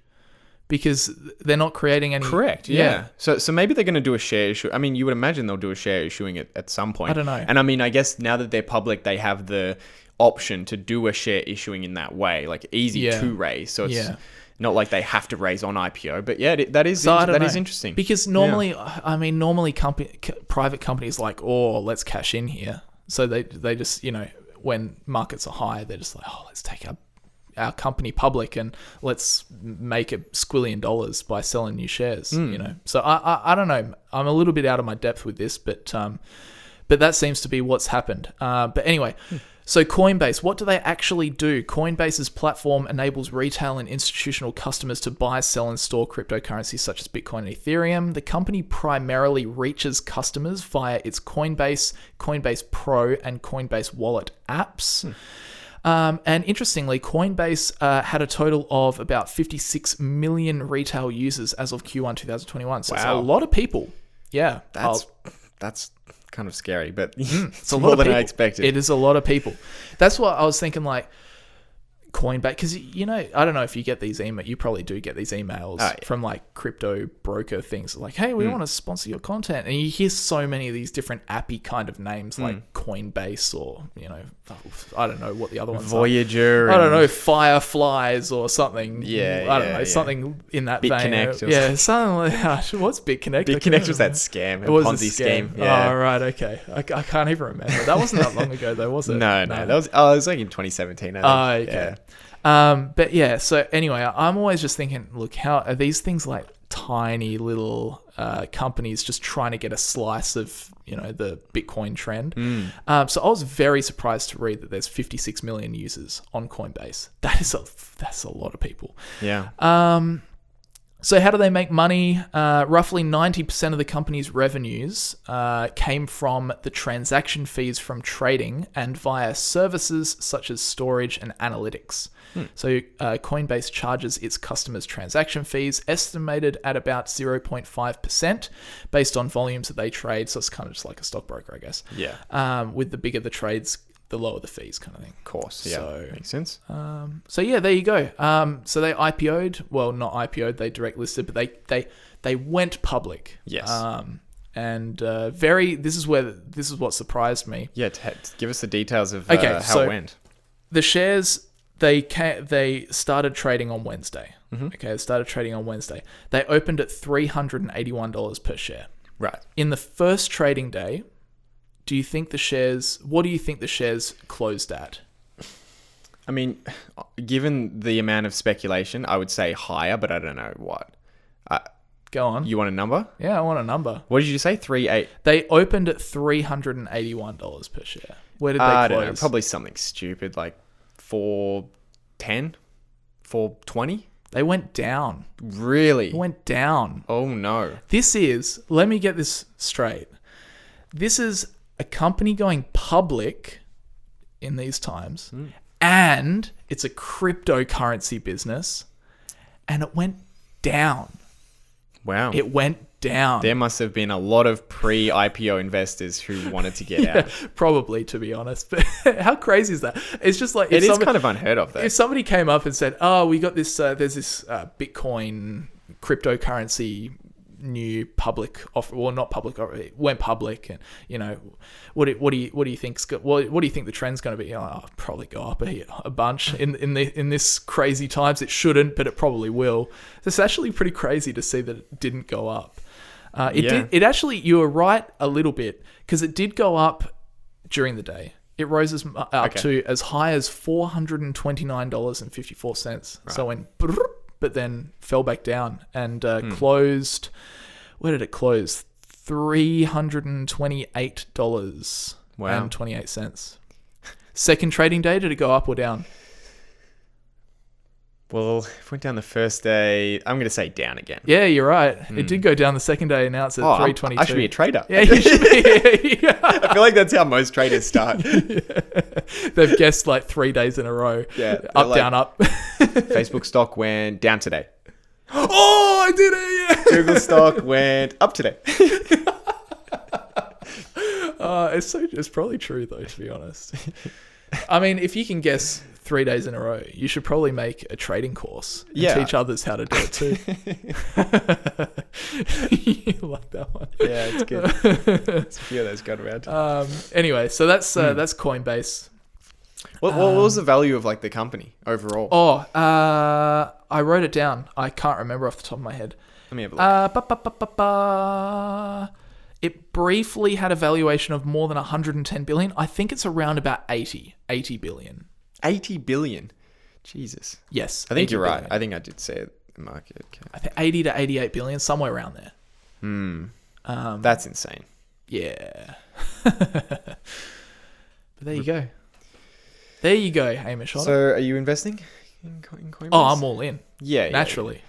Because they're not creating any... Correct, yeah. So maybe they're going to do a share issue. I mean, you would imagine they'll do a share issuing at some point. I don't know. And I mean, I guess now that they're public, they have the option to do a share issuing in that way. Like, easy to raise. So it's not like they have to raise on IPO. But yeah, that is interesting. Because normally, private companies like, let's cash in here. So they just, when markets are high, they're just like, let's take our company public and let's make $1 squillion by selling new shares. You know, so I don't know. I'm a little bit out of my depth with this, but that seems to be what's happened. But anyway. So Coinbase, what do they actually do? Coinbase's platform enables retail and institutional customers to buy, sell, and store cryptocurrencies such as Bitcoin and Ethereum. The company primarily reaches customers via its Coinbase, Coinbase Pro, and Coinbase Wallet apps. And interestingly, Coinbase had a total of about 56 million retail users as of Q1 2021. So it's a lot of people. Yeah. That's kind of scary, but it's more than I expected. It is a lot of people. That's what I was thinking, like Coinbase, because you know, I don't know if you get these emails. You probably do get these emails from like crypto broker things, like, "Hey, we want to sponsor your content," and you hear so many of these different appy kind of names, like Coinbase, or you know, I don't know what the other ones Voyager. are. I don't know, Fireflies or something. Yeah, I don't know, something in that vein. BitConnect. Yeah, something like what's BitConnect? BitConnect was that scam, It was Ponzi a scam. scheme. Yeah. Oh, right, okay. I can't even remember. That wasn't that long ago, though, was it? No, that was. Oh, it was like in 2017. I think. Okay. Yeah. But yeah, so anyway, I'm always just thinking, look, how are these things like tiny little companies just trying to get a slice of, you know, the Bitcoin trend? So I was very surprised to read that there's 56 million users on Coinbase. That's a lot of people. Yeah. So how do they make money? Roughly 90% of the company's revenues came from the transaction fees from trading and via services such as storage and analytics. So Coinbase charges its customers transaction fees estimated at about 0.5% based on volumes that they trade. So it's kind of just like a stockbroker, I guess. Yeah. With the bigger the trades, the lower the fees, kind of thing. Of course. Yeah. So, makes sense. So yeah, there you go. So they IPO'd. Well, not IPO'd. They direct listed, but they went public. Yes. And this is what surprised me. Yeah. Give us the details of how it went. The shares they started trading on Wednesday. Okay, they started trading on Wednesday. They opened at $381 per share. Right. In the first trading day, what do you think the shares closed at? I mean, given the amount of speculation, I would say higher, but I don't know what. Go on. You want a number? Yeah, I want a number. What did you say? 3.8. They opened at $381 per share. Where did they close? I don't know. Probably something stupid like 410, 420. They went down. Really? They went down. Oh no. Let me get this straight. This is a company going public in these times, and it's a cryptocurrency business, and it went down. Wow. It went down. There must have been a lot of pre-IPO investors who wanted to get out. Probably, to be honest. But how crazy is that? It's just like... It is kind of unheard of, though. If somebody came up and said, oh, we got this... there's this Bitcoin cryptocurrency new public offer, well, not public offer, it went public, and you know, what do you think the trend's going to be? I'll probably go up a bunch in this crazy times. It shouldn't, but it probably will. It's actually pretty crazy to see that it didn't go up. It actually, you were right a little bit, because it did go up during the day. It rose up to as high as $429.54. Right. So it went, but then fell back down and closed. Where did it close? $328.28. Second trading day, did it go up or down? Well, if it went down the first day, I'm going to say down again. Yeah, you're right. It did go down the second day, and now it's at 322. I should be a trader. Yeah, you should be. I feel like that's how most traders start. Yeah. They've guessed like 3 days in a row. Yeah. Up, down, up. Facebook stock went down today. Oh, I did it! Yeah. Google stock went up today. It's probably true though, to be honest. I mean, if you can guess 3 days in a row, you should probably make a trading course and teach others how to do it too. You like that one? Yeah, it's good. There's a few of those got around. Anyway, so that's Coinbase. What was the value of like the company overall? I wrote it down. I can't remember off the top of my head. Let me have a look. It briefly had a valuation of more than 110 billion. I think it's around about 80 billion. 80 billion. Jesus. Yes. I think 80 you're right. billion. I think I did say it. The market cap. I think 80 to 88 billion, somewhere around there. That's insane. Yeah. But there you go. There you go, Hamish. So, are you investing in Coinbase? Oh, I'm all in. Yeah, Naturally.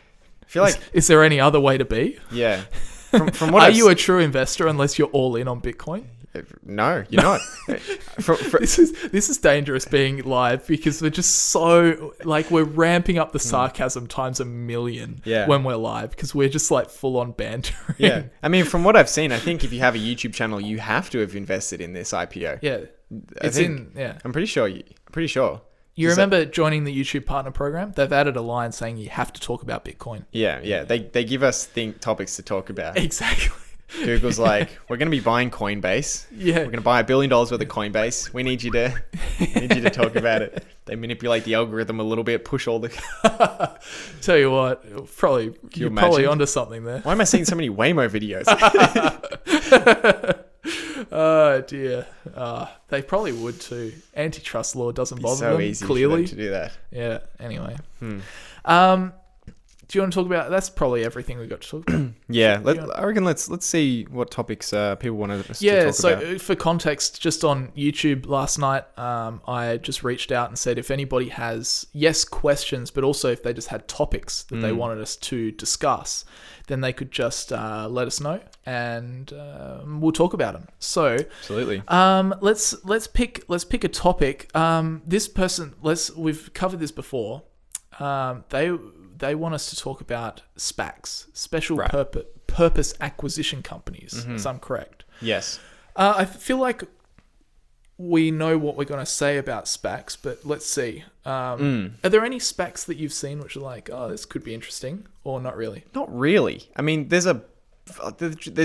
I feel like Is there any other way to be? yeah. From what Are you a true investor unless you're all in on Bitcoin? No, you're not. This is dangerous being live because we're just so like we're ramping up the sarcasm times a million when we're live because we're just like full on bantering. Yeah, I mean, from what I've seen, I think if you have a YouTube channel, you have to have invested in this IPO. Yeah, I'm pretty sure. You remember joining the YouTube partner program? They've added a line saying you have to talk about Bitcoin. Yeah. They give us topics to talk about. Exactly. Google's like, we're going to be buying Coinbase. Yeah. We're going to buy $1 billion worth of Coinbase. We need you to talk about it. They manipulate the algorithm a little bit, push all the... Tell you what, you're probably onto something there. Why am I seeing so many Waymo videos? Oh dear. They probably would too. Antitrust law doesn't bother so them. easy Clearly for them to do that. Yeah. Anyway. Do you want to talk about? That's probably everything we got to talk about. Yeah. I reckon let's see what topics people wanted us to talk about. So for context, just on YouTube last night, I just reached out and said if anybody has questions, but also if they just had topics that they wanted us to discuss, then they could just let us know and we'll talk about them. So absolutely. Let's pick a topic. This person, we've covered this before. They want us to talk about SPACs, special purpose acquisition companies, as I'm correct. Yes. I feel like we know what we're going to say about SPACs, but let's see. Are there any SPACs that you've seen which are like, oh, this could be interesting, or not really? Not really. I mean, there's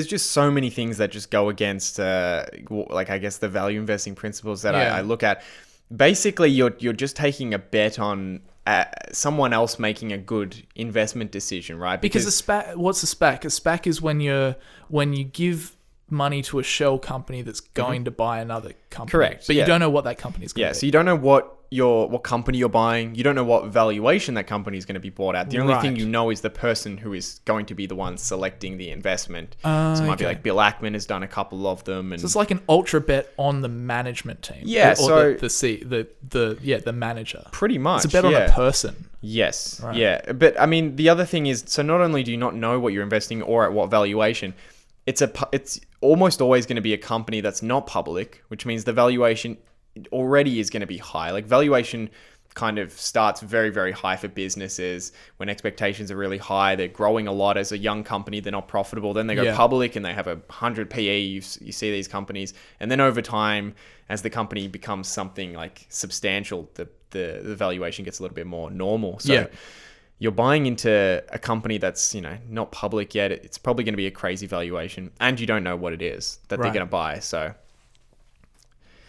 just so many things that just go against, I guess, the value investing principles that I look at. Basically, you're just taking a bet on someone else making a good investment decision, right? Because a SPAC, what's a SPAC? A SPAC is when you give money to a shell company that's going to buy another company. Correct. But you don't know what that company is going to be. So you don't know what company you're buying. You don't know what valuation that company is going to be bought at. The only thing you know is the person who is going to be the one selecting the investment. So it might be like Bill Ackman has done a couple of them. And so it's like an ultra bet on the management team. Yeah. Or the manager. Pretty much. It's a bet on a person. Yes. Right. Yeah. But I mean, the other thing is, so not only do you not know what you're investing or at what valuation, it's almost always going to be a company that's not public, which means the valuation already is going to be high. Like valuation kind of starts very, very high for businesses when expectations are really high. They're growing a lot as a young company. They're not profitable. Then they go public and they have 100 PE. You see these companies. And then over time, as the company becomes something like substantial, the valuation gets a little bit more normal. So you're buying into a company that's, not public yet. It's probably going to be a crazy valuation and you don't know what it is that they're going to buy. So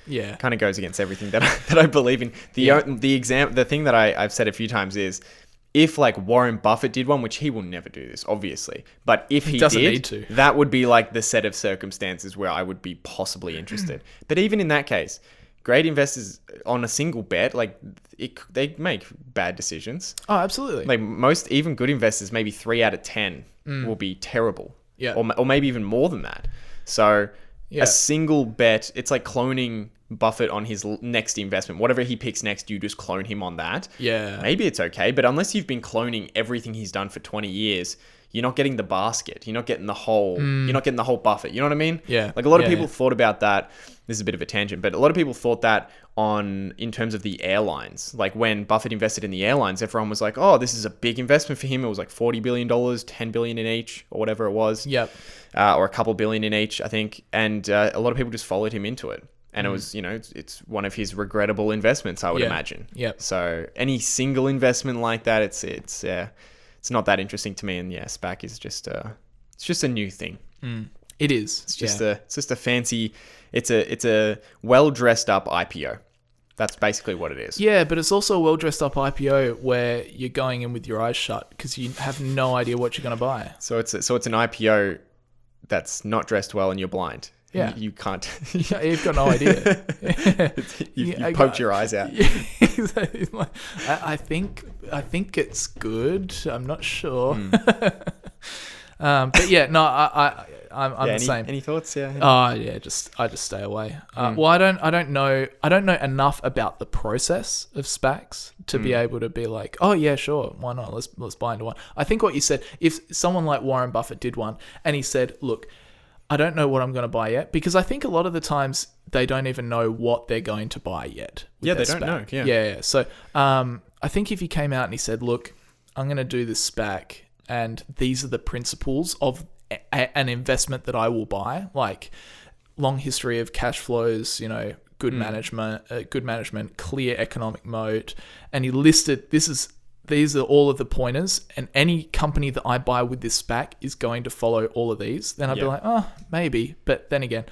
yeah, kind of goes against everything that I believe in. The thing that I've said a few times is, if like Warren Buffett did one, which he will never do this, obviously, but if he doesn't did, need to. That would be like the set of circumstances where I would be possibly interested. But even in that case, great investors on a single bet, like they make bad decisions. Oh, absolutely. Like most, even good investors, maybe 3 out of 10 will be terrible. Yeah. Or maybe even more than that. So a single bet, it's like cloning Buffett on his next investment. Whatever he picks next, you just clone him on that. Yeah. Maybe it's okay, but unless you've been cloning everything he's done for 20 years, you're not getting the basket. You're not getting the whole. You're not getting the whole Buffett. You know what I mean? Yeah. Like a lot of people thought about that. This is a bit of a tangent, but a lot of people thought that in terms of the airlines. Like when Buffett invested in the airlines, everyone was like, "Oh, this is a big investment for him." It was like $40 billion, $10 billion in each, or whatever it was. Yep. Or a couple billion in each, I think. And a lot of people just followed him into it. And it was, it's one of his regrettable investments, I would imagine. Yep. So any single investment like that, it's not that interesting to me. And SPAC is just a new thing. It is. It's just a fancy. It's a well dressed up IPO. That's basically what it is. Yeah, but it's also a well dressed up IPO where you're going in with your eyes shut because you have no idea what you're going to buy. So it's an IPO that's not dressed well and you're blind. Yeah. You can't. You've got no idea. You poked your eyes out. Yeah, exactly. I think it's good. I'm not sure. But yeah, no, I'm the same. Any thoughts? Yeah. I just stay away. Well, I don't know enough about the process of SPACs to be able to be like, oh yeah, sure, why not? Let's buy into one. I think what you said, if someone like Warren Buffett did one and he said, look, I don't know what I'm going to buy yet, because I think a lot of the times they don't even know what they're going to buy yet. Yeah, they don't know. Yeah. So I think if he came out and he said, look, I'm going to do this SPAC and these are the principles of an investment that I will buy, like long history of cash flows, good management, clear economic moat. And he listed, these are all of the pointers, and any company that I buy with this SPAC is going to follow all of these. Then I'd be like, oh, maybe. But then again,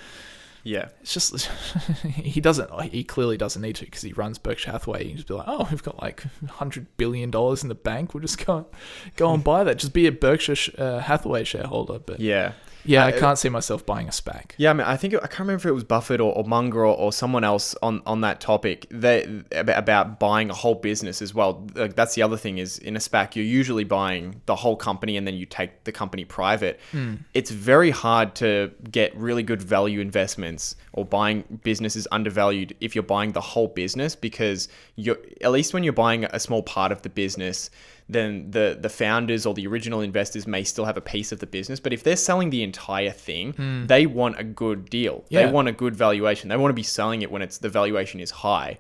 it's just, he clearly doesn't need to, because he runs Berkshire Hathaway. He'd just be like, oh, we've got like $100 billion in the bank. We'll just go and buy that. Just be a Berkshire Hathaway shareholder. But yeah, I can't see myself buying a SPAC. Yeah, I mean, I can't remember if it was Buffett or Munger or someone else on that topic about buying a whole business as well. Like, that's the other thing is, in a SPAC, you're usually buying the whole company and then you take the company private. It's very hard to get really good value investments or buying businesses undervalued if you're buying the whole business, because at least when you're buying a small part of the business, then the founders or the original investors may still have a piece of the business. But if they're selling the entire thing, they want a good deal. Yeah. They want a good valuation. They want to be selling it when the valuation is high.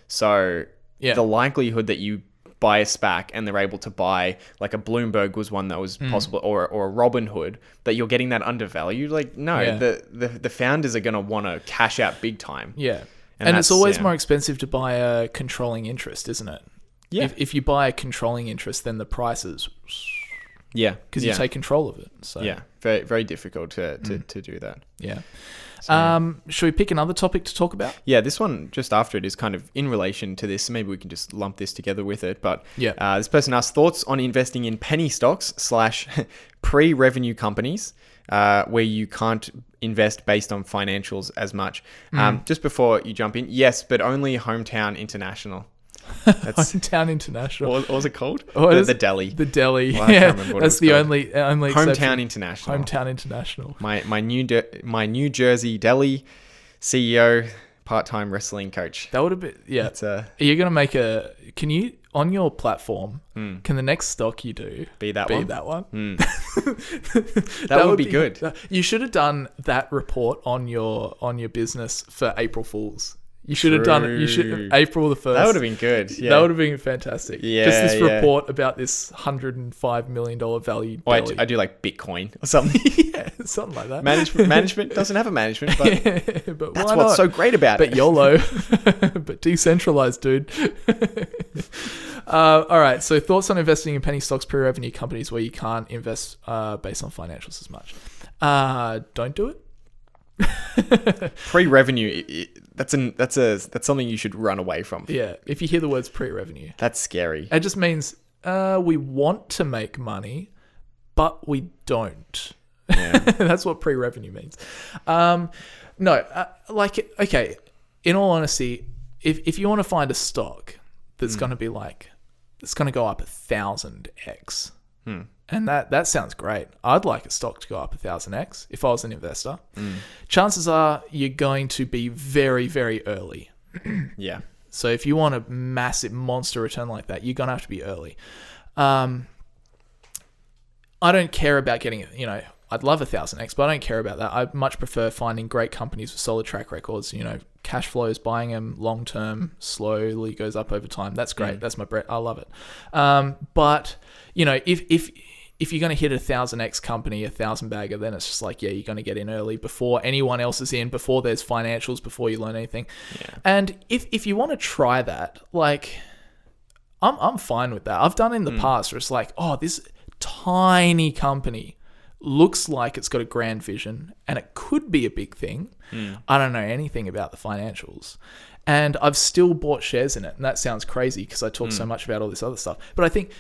So the likelihood that you buy a SPAC and they're able to buy, like a Bloomberg was one that was possible, or a Robinhood, that you're getting that undervalued, like, no, the founders are going to want to cash out big time. Yeah. And it's always more expensive to buy a controlling interest, isn't it? Yeah. If you buy a controlling interest, then the price is... Yeah. Because you take control of it. So yeah. Very, very difficult to do that. Yeah. So, should we pick another topic to talk about? Yeah, this one just after it is kind of in relation to this. Maybe we can just lump this together with it. But this person asked thoughts on investing in penny stocks / pre-revenue companies where you can't invest based on financials as much. Just before you jump in, yes, but only Hometown International. That's Hometown International. What was it called? The Deli. The Deli. Well, I can't remember what that's it was the called. only Hometown exception. International. Hometown International. My New Jersey Deli CEO, part-time wrestling coach. That would have been You're gonna make can you on your platform? Can the next stock you do be that one? That would be good. You should have done that report on your business for April Fools. You should have done it. April the 1st. That would have been good. Yeah. That would have been fantastic. Yeah, just this report about this $105 million value. Oh, I do like Bitcoin or something. Yeah, something like that. Management doesn't have a management, but that's what's so great about it. But YOLO, but decentralized, dude. All right. So thoughts on investing in penny stocks, pre-revenue companies where you can't invest based on financials as much. Don't do it. Pre-revenue, that's something you should run away from. Yeah, if you hear the words pre-revenue, that's scary. It just means we want to make money, but we don't. Yeah. That's what pre-revenue means. Okay, in all honesty, if you want to find a stock that's going to be it's going to go up 1,000x. And that sounds great. I'd like a stock to go up 1,000x if I was an investor. Chances are you're going to be very, very early. Yeah. So if you want a massive monster return like that, you're going to have to be early. I don't care about getting, I'd love 1,000x, but I don't care about that. I much prefer finding great companies with solid track records, cash flows, buying them long-term, slowly goes up over time. That's great. That's my bread. I love it. But, if you're going to hit 1,000x company, 1,000 bagger, then it's just you're going to get in early before anyone else is in, before there's financials, before you learn anything. Yeah. And if you want to try that, I'm fine with that. I've done it in the past where it's this tiny company looks like it's got a grand vision and it could be a big thing. I don't know anything about the financials. And I've still bought shares in it. And that sounds crazy because I talk so much about all this other stuff. But I think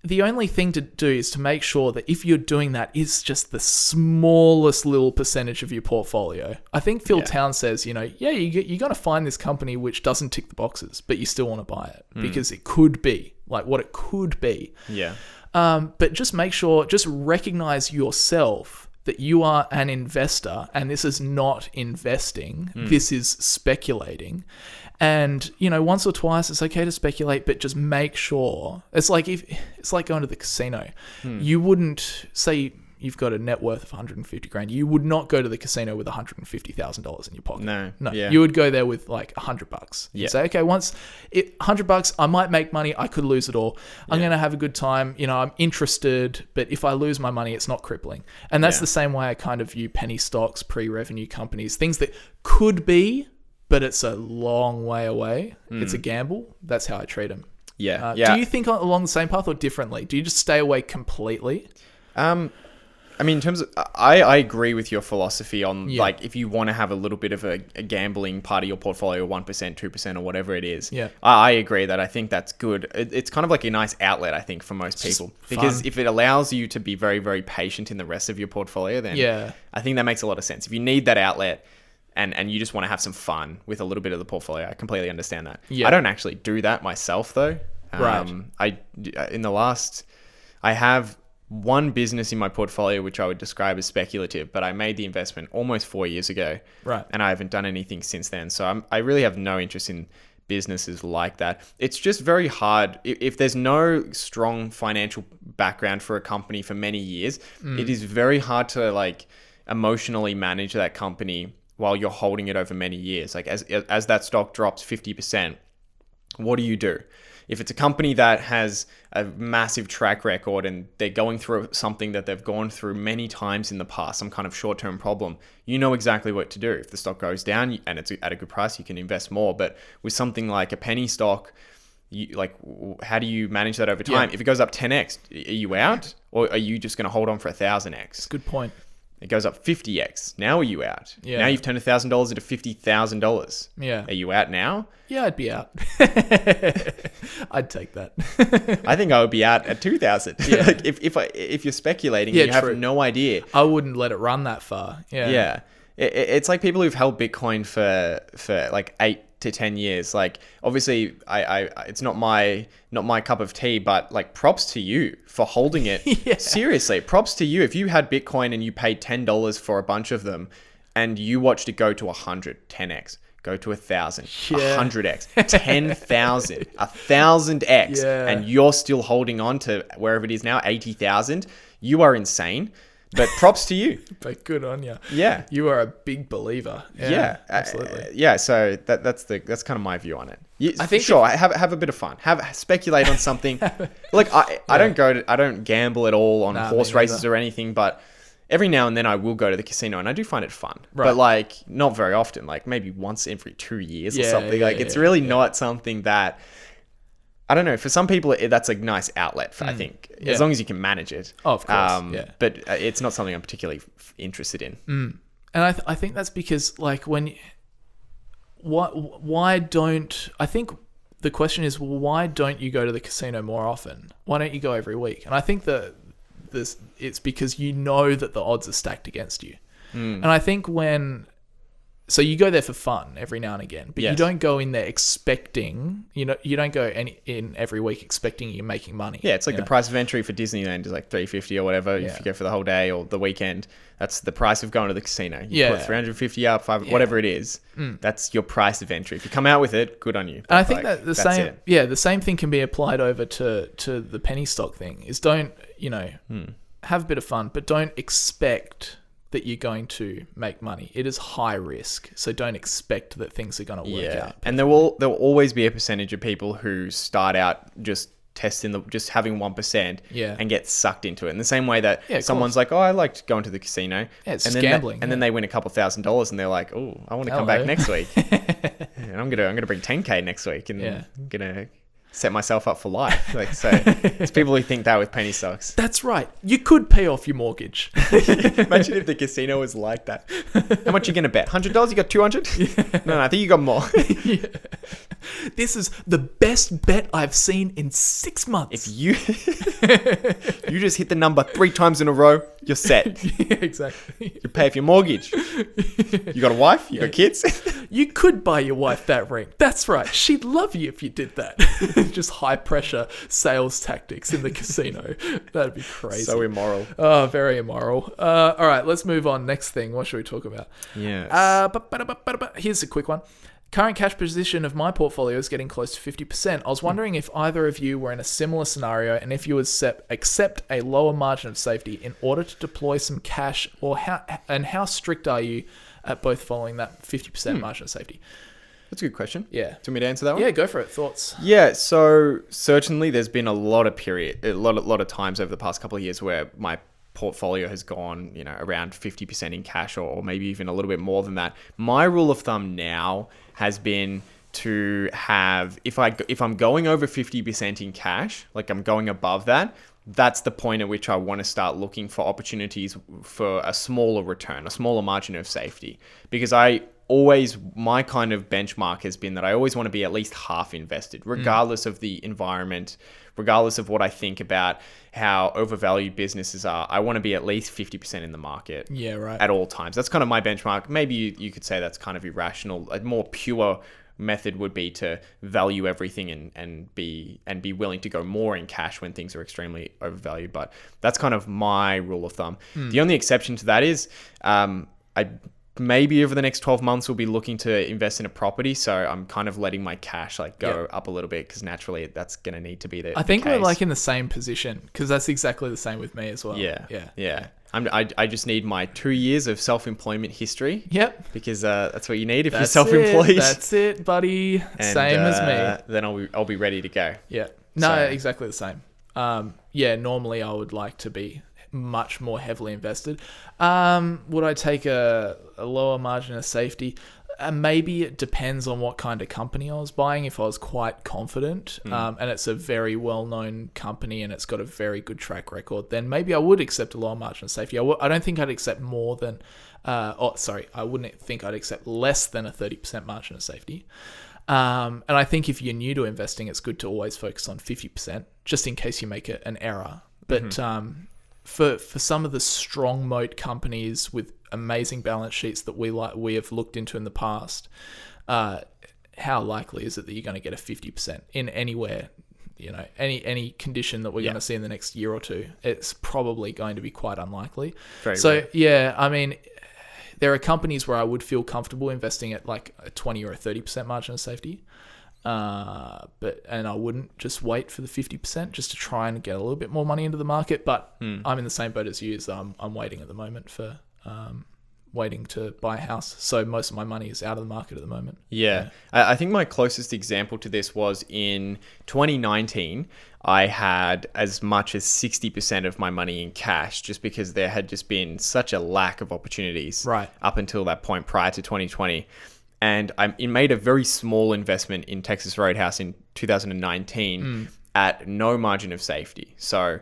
the only thing to do is to make sure that if you're doing that, is just the smallest little percentage of your portfolio. I think Phil Town says, you're going to find this company which doesn't tick the boxes, but you still want to buy it because it could be like what it could be. Yeah. But just make sure, just recognize yourself that you are an investor, and this is not investing. This is speculating. And, once or twice it's okay to speculate, but just make sure. It's like going to the casino. You wouldn't say you've got a net worth of 150 grand. You would not go to the casino with $150,000 in your pocket. No. Yeah. You would go there with like $100. Yeah. You say, okay, once $100, I might make money. I could lose it all. I'm going to have a good time. I'm interested, but if I lose my money, it's not crippling. And that's the same way I kind of view penny stocks, pre-revenue companies, things that could be, but it's a long way away. It's a gamble. That's how I treat them. Yeah. Do you think along the same path or differently? Do you just stay away completely? In terms of, I agree with your philosophy on like if you want to have a little bit of a gambling part of your portfolio, 1%, 2% or whatever it is. Yeah. I agree that I think that's good. It's kind of like a nice outlet, I think, for most people. Because if it allows you to be very, very patient in the rest of your portfolio, then I think that makes a lot of sense. If you need that outlet and you just want to have some fun with a little bit of the portfolio, I completely understand that. Yeah. I don't actually do that myself though. Right. I have one business in my portfolio which I would describe as speculative, but I made the investment almost 4 years ago. Right. And I haven't done anything since then. So I really have no interest in businesses like that. It's just very hard. If there's no strong financial background for a company for many years, it is very hard to like emotionally manage that company while you're holding it over many years. Like as that stock drops 50%, what do you do? If it's a company that has a massive track record and they're going through something that they've gone through many times in the past, some kind of short-term problem, you know exactly what to do. If the stock goes down and it's at a good price, you can invest more. But with something like a penny stock, how do you manage that over time? If it goes up 10x, are you out? Or are you just going to hold on for 1,000x? Good point. It goes up 50x. Now are you out? Yeah. Now you've turned $1,000 into $50,000. Yeah. Are you out now? Yeah, I'd be out. I'd take that. I think I would be out at 2,000. Yeah. Like if you're speculating and you have no idea. I wouldn't let it run that far. Yeah. Yeah. It's like people who've held Bitcoin for like 8 to 10 years. Like obviously it's not my cup of tea, but like props to you for holding it. Yeah. Seriously, props to you. If you had Bitcoin and you paid $10 for a bunch of them and you watched it go to 100, 10x, go to 1,000, 100x, 10,000, 1,000x, and you're still holding on to wherever it is now, 80,000, you are insane. But props to you. But good on you. Yeah. You are a big believer. Yeah. Absolutely. So that's kind of my view on it. I think have a bit of fun. Speculate on something. Like I don't gamble at all on horse races or anything, but every now and then I will go to the casino and I do find it fun. Right. But like not very often, like maybe once every 2 years or something. It's really not something that, I don't know. For some people, that's a nice outlet for, I think, as long as you can manage it. Oh, of course. But it's not something I'm particularly interested in. And I think that's because, like, why don't, I think the question is, well, why don't you go to the casino more often? Why don't you go every week? And I think it's because you know that the odds are stacked against you. And I think so you go there for fun every now and again, but you don't go in there expecting, you don't go in every week expecting you're making money. Yeah, it's like the price of entry for Disneyland is like $350 or whatever. If you go for the whole day or the weekend, that's the price of going to the casino. You put $350 up, whatever it is. That's your price of entry. If you come out with it, good on you. But and I think that the same thing can be applied over to the penny stock thing. Is don't have a bit of fun, but don't expect that you're going to make money. It is high risk, so don't expect that things are going to work out. And there will always be a percentage of people who start out just just having 1% and get sucked into it. In the same way that someone's like, oh, I liked going to the casino. Yeah, it's gambling. Then they win a couple $1,000 and they're like, oh, I want to come back next week. And I'm gonna bring 10K next week and I'm gonna set myself up for life. Like, so there's people who think that with penny stocks. That's right. You could pay off your mortgage. Imagine if the casino was like that. How much are you going to bet? $100? You got 200? No, I think you got more. Yeah. This is the best bet I've seen in 6 months. If you you just hit the number 3 times in a row, you're set. Yeah, exactly. You pay off your mortgage. You got a wife? You got kids? You could buy your wife that ring. That's right. She'd love you if you did that. Just high pressure sales tactics in the casino. That'd be crazy. So immoral. Oh, very immoral. All right, let's move on. Next thing. What should we talk about? Yes. Here's a quick one. Current cash position of my portfolio is getting close to 50%. I was wondering if either of you were in a similar scenario and if you would accept a lower margin of safety in order to deploy some cash, or how strict are you at both following that 50% margin of safety? That's a good question. Yeah. Do you want me to answer that one? Yeah, go for it. Thoughts? Yeah, so certainly there's been a lot of times over the past couple of years where my portfolio has gone, around 50% in cash, or maybe even a little bit more than that. My rule of thumb now has been to have, if I'm going over 50% in cash, like I'm going above that, that's the point at which I want to start looking for opportunities for a smaller return, a smaller margin of safety. Because my kind of benchmark has been that I always want to be at least half invested, regardless of the environment, regardless of what I think about how overvalued businesses are. I want to be at least 50% in the market. Yeah, right. At all times. That's kind of my benchmark. Maybe you could say that's kind of irrational. A more pure method would be to value everything and be willing to go more in cash when things are extremely overvalued. But that's kind of my rule of thumb. The only exception to that is maybe over the next 12 months we'll be looking to invest in a property, so I'm kind of letting my cash go up a little bit, because naturally that's going to need to be the I think case. we're in the same position, because that's exactly the same with me as well. Yeah. I just need my 2 years of self-employment history. Yep. Because that's what you need if you're self-employed. That's it, buddy. And, same as me. Then I'll be ready to go. Yeah. No, exactly the same. Normally I would like to be much more heavily invested. Would I take a lower margin of safety? Maybe it depends on what kind of company I was buying. If I was quite confident and it's a very well-known company and it's got a very good track record, then maybe I would accept a lower margin of safety. I don't think I'd accept more than I wouldn't think I'd accept less than a 30% margin of safety. And I think if you're new to investing, it's good to always focus on 50%, just in case you make an error. But for some of the strong moat companies with amazing balance sheets that we have looked into in the past, how likely is it that you're going to get a 50% in anywhere, any condition that we're going to see in the next year or two? It's probably going to be quite unlikely. Very rare. Yeah, I mean, there are companies where I would feel comfortable investing at like a 20 or a 30% margin of safety. And I wouldn't just wait for the 50% just to try and get a little bit more money into the market. But I'm in the same boat as you. I'm waiting at the moment for waiting to buy a house. So most of my money is out of the market at the moment. Yeah. I think my closest example to this was in 2019. I had as much as 60% of my money in cash, just because there had just been such a lack of opportunities up until that point prior to 2020. And I made a very small investment in Texas Roadhouse in 2019 at no margin of safety. So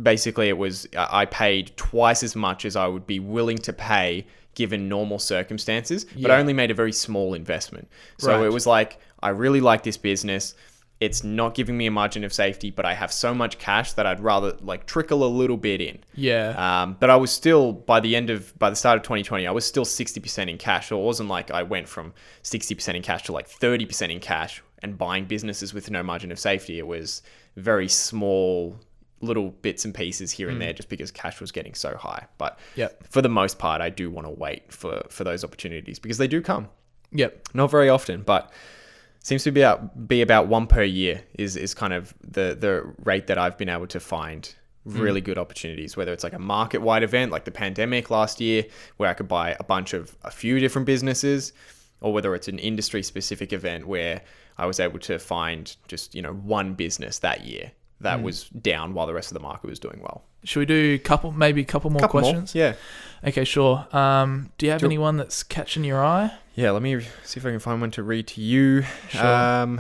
basically I paid twice as much as I would be willing to pay given normal circumstances, but I only made a very small investment. So it was like, I really like this business. It's not giving me a margin of safety, but I have so much cash that I'd rather trickle a little bit in. Yeah. But I was still, by the start of 2020, I was still 60% in cash. So it wasn't like I went from 60% in cash to 30% in cash and buying businesses with no margin of safety. It was very small little bits and pieces here and there, just because cash was getting so high. But for the most part, I do want to wait for those opportunities, because they do come. Yep. Not very often, but seems to be about one per year is kind of the rate that I've been able to find really good opportunities, whether it's like a market-wide event like the pandemic last year where I could buy a few different businesses, or whether it's an industry-specific event where I was able to find just, one business that year that was down while the rest of the market was doing well. Should we do a couple more questions? Yeah. Okay, sure. Do you have anyone that's catching your eye? Yeah, let me see if I can find one to read to you. Sure.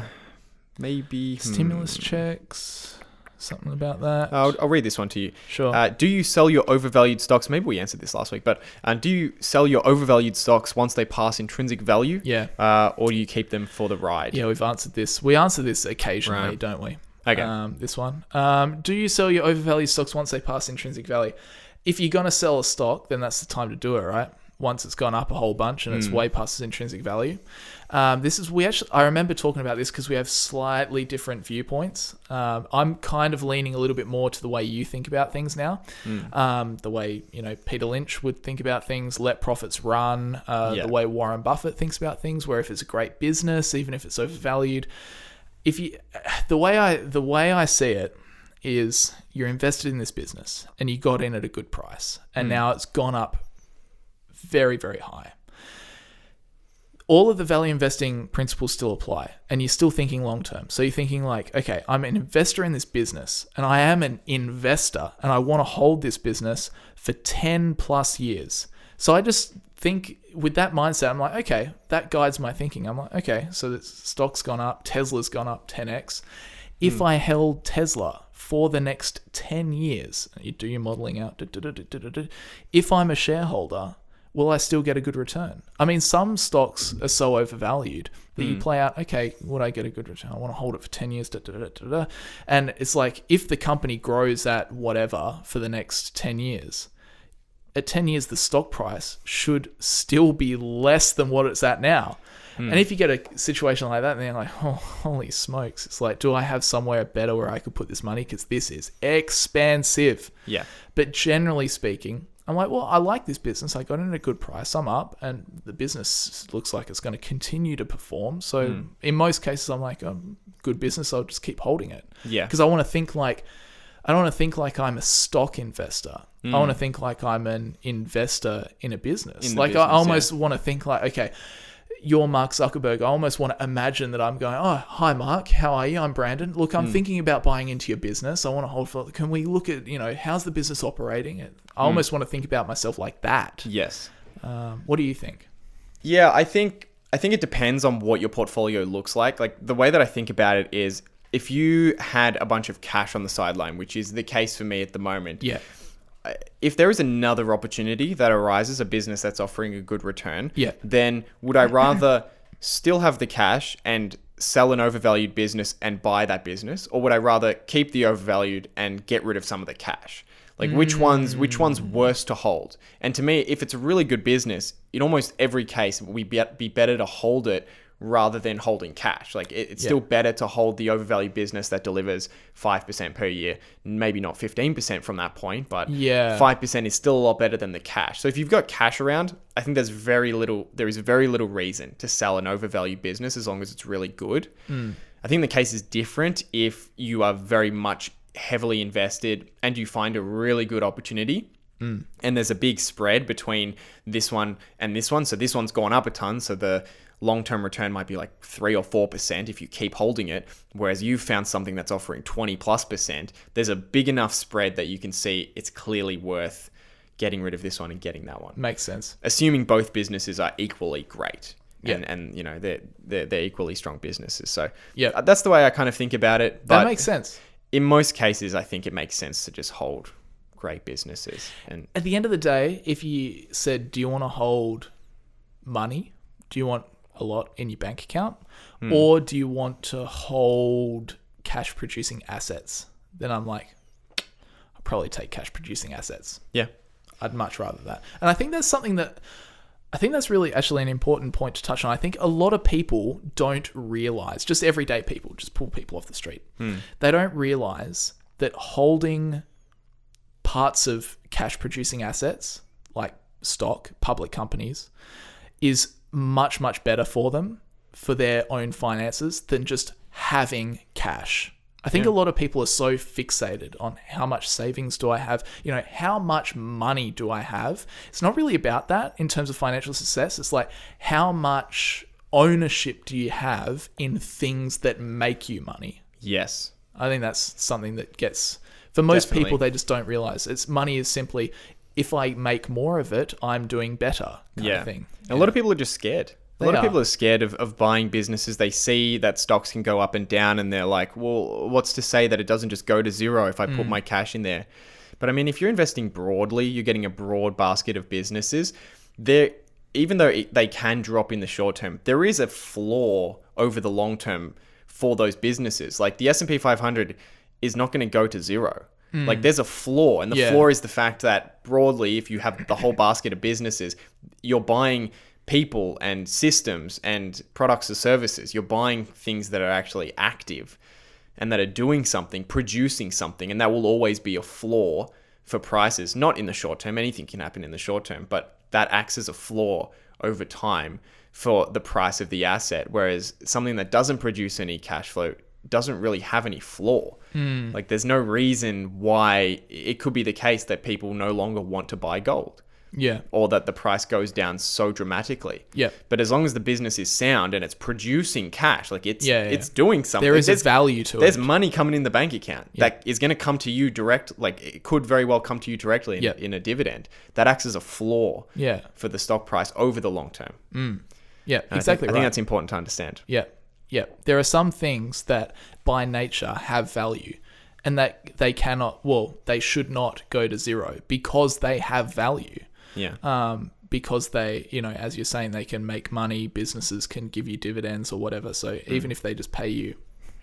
Maybe Stimulus checks, something about that. I'll read this one to you. Sure. Do you sell your overvalued stocks? Maybe we answered this last week, but do you sell your overvalued stocks once they pass intrinsic value? Yeah. Or do you keep them for the ride? Yeah, we've answered this. We answer this occasionally, Right. don't we? Okay. This one. Do you sell your overvalued stocks once they pass intrinsic value? If you're going to sell a stock, then that's the time to do it, right? Once it's gone up a whole bunch and it's way past its intrinsic value. I remember talking about this because we have slightly different viewpoints. I'm kind of leaning a little bit more to the way you think about things now. The way, Peter Lynch would think about things, let profits run, the way Warren Buffett thinks about things, where if it's a great business, even if it's overvalued, the way I see it is you're invested in this business and you got in at a good price and now it's gone up very, very high. All of the value investing principles still apply and you're still thinking long term. So you're thinking like, okay, I'm an investor in this business and I am an investor and I want to hold this business for 10 plus years. So I just think with that mindset, I'm like, okay, that guides my thinking. I'm like, okay, so the stock's gone up, Tesla's gone up 10x. If I held Tesla for the next 10 years, you do your modeling out, if I'm a shareholder, will I still get a good return? I mean, some stocks are so overvalued that you play out, okay, would I get a good return? I want to hold it for 10 years, and it's like, if the company grows at whatever for the next 10 years, at 10 years, the stock price should still be less than what it's at now. And if you get a situation like that, then you're like, oh, holy smokes. It's like, do I have somewhere better where I could put this money? Because this is expensive. Yeah. But generally speaking, I'm like, well, I like this business. I got in at a good price. I'm up and the business looks like it's going to continue to perform. So in most cases, I'm like, good business. I'll just keep holding it. Yeah. Because I don't want to think like I'm a stock investor. I want to think like I'm an investor in a business. I almost want to think like, okay, you're Mark Zuckerberg. I almost want to imagine that I'm going, oh, hi, Mark. How are you? I'm Brandon. Look, I'm thinking about buying into your business. I want to hold for, can we look at, how's the business operating? I almost want to think about myself like that. Yes. What do you think? Yeah, I think it depends on what your portfolio looks like. Like the way that I think about it is if you had a bunch of cash on the sideline, which is the case for me at the moment. Yeah. If there is another opportunity that arises, a business that's offering a good return, then would I rather still have the cash and sell an overvalued business and buy that business, or would I rather keep the overvalued and get rid of some of the cash? Like which one's worse to hold? And to me, if it's a really good business, in almost every case, it would be better to hold it rather than holding cash. Like it's still better to hold the overvalued business that delivers 5% per year, maybe not 15% from that point, but 5% is still a lot better than the cash. So if you've got cash around, I think there is very little reason to sell an overvalued business as long as it's really good. I think the case is different if you are very much heavily invested and you find a really good opportunity. And there's a big spread between this one and this one. So this one's gone up a ton. So the long-term return might be like 3 or 4% if you keep holding it. Whereas you've found something that's offering 20+%. There's a big enough spread that you can see it's clearly worth getting rid of this one and getting that one. Makes sense. Assuming both businesses are equally great. And they're equally strong businesses. So that's the way I kind of think about it. But that makes sense. In most cases, I think it makes sense to just hold great businesses. And at the end of the day, if you said, do you want to hold money? Do you want a lot in your bank account? Or do you want to hold cash producing assets? Then I'm like, I'll probably take cash producing assets. Yeah. I'd much rather that. And I think that's something that, I think that's really actually an important point to touch on. I think a lot of people don't realize, just everyday people, just pull people off the street. They don't realize that holding parts of cash producing assets like stock, public companies, is much, much better for them, for their own finances, than just having cash. I think a lot of people are so fixated on how much savings do I have, how much money do I have? It's not really about that in terms of financial success. It's like, how much ownership do you have in things that make you money? Yes. I think that's something that gets, for most Definitely. people, they just don't realize. Money is simply, if I make more of it, I'm doing better kind of thing. And a lot of people are just scared. A lot of people are scared of buying businesses. They see that stocks can go up and down and they're like, well, what's to say that it doesn't just go to zero if I put my cash in there? But I mean, if you're investing broadly, you're getting a broad basket of businesses. Even though they can drop in the short term, there is a floor over the long term for those businesses. Like the S&P 500 is not going to go to zero. Like there's a floor, and the floor is the fact that broadly, if you have the whole basket of businesses, you're buying people and systems and products or services. You're buying things that are actually active and that are doing something, producing something, and that will always be a floor for prices. Not in the short term. Anything can happen in the short term, but that acts as a floor over time for the price of the asset. Whereas something that doesn't produce any cash flow doesn't really have any floor. Like there's no reason why it could be the case that people no longer want to buy gold. Yeah. Or that the price goes down so dramatically. Yeah. But as long as the business is sound and it's producing cash, like it's doing something. There is value to it. There's money coming in the bank account that is going to come to you direct. Like it could very well come to you directly in a dividend. That acts as a floor for the stock price over the long term. Yeah, And exactly I think that's important to understand. Yeah. Yeah. There are some things that by nature have value and that they should not go to zero because they have value. Yeah. Because they, as you're saying, they can make money, businesses can give you dividends or whatever. So even if they just pay you,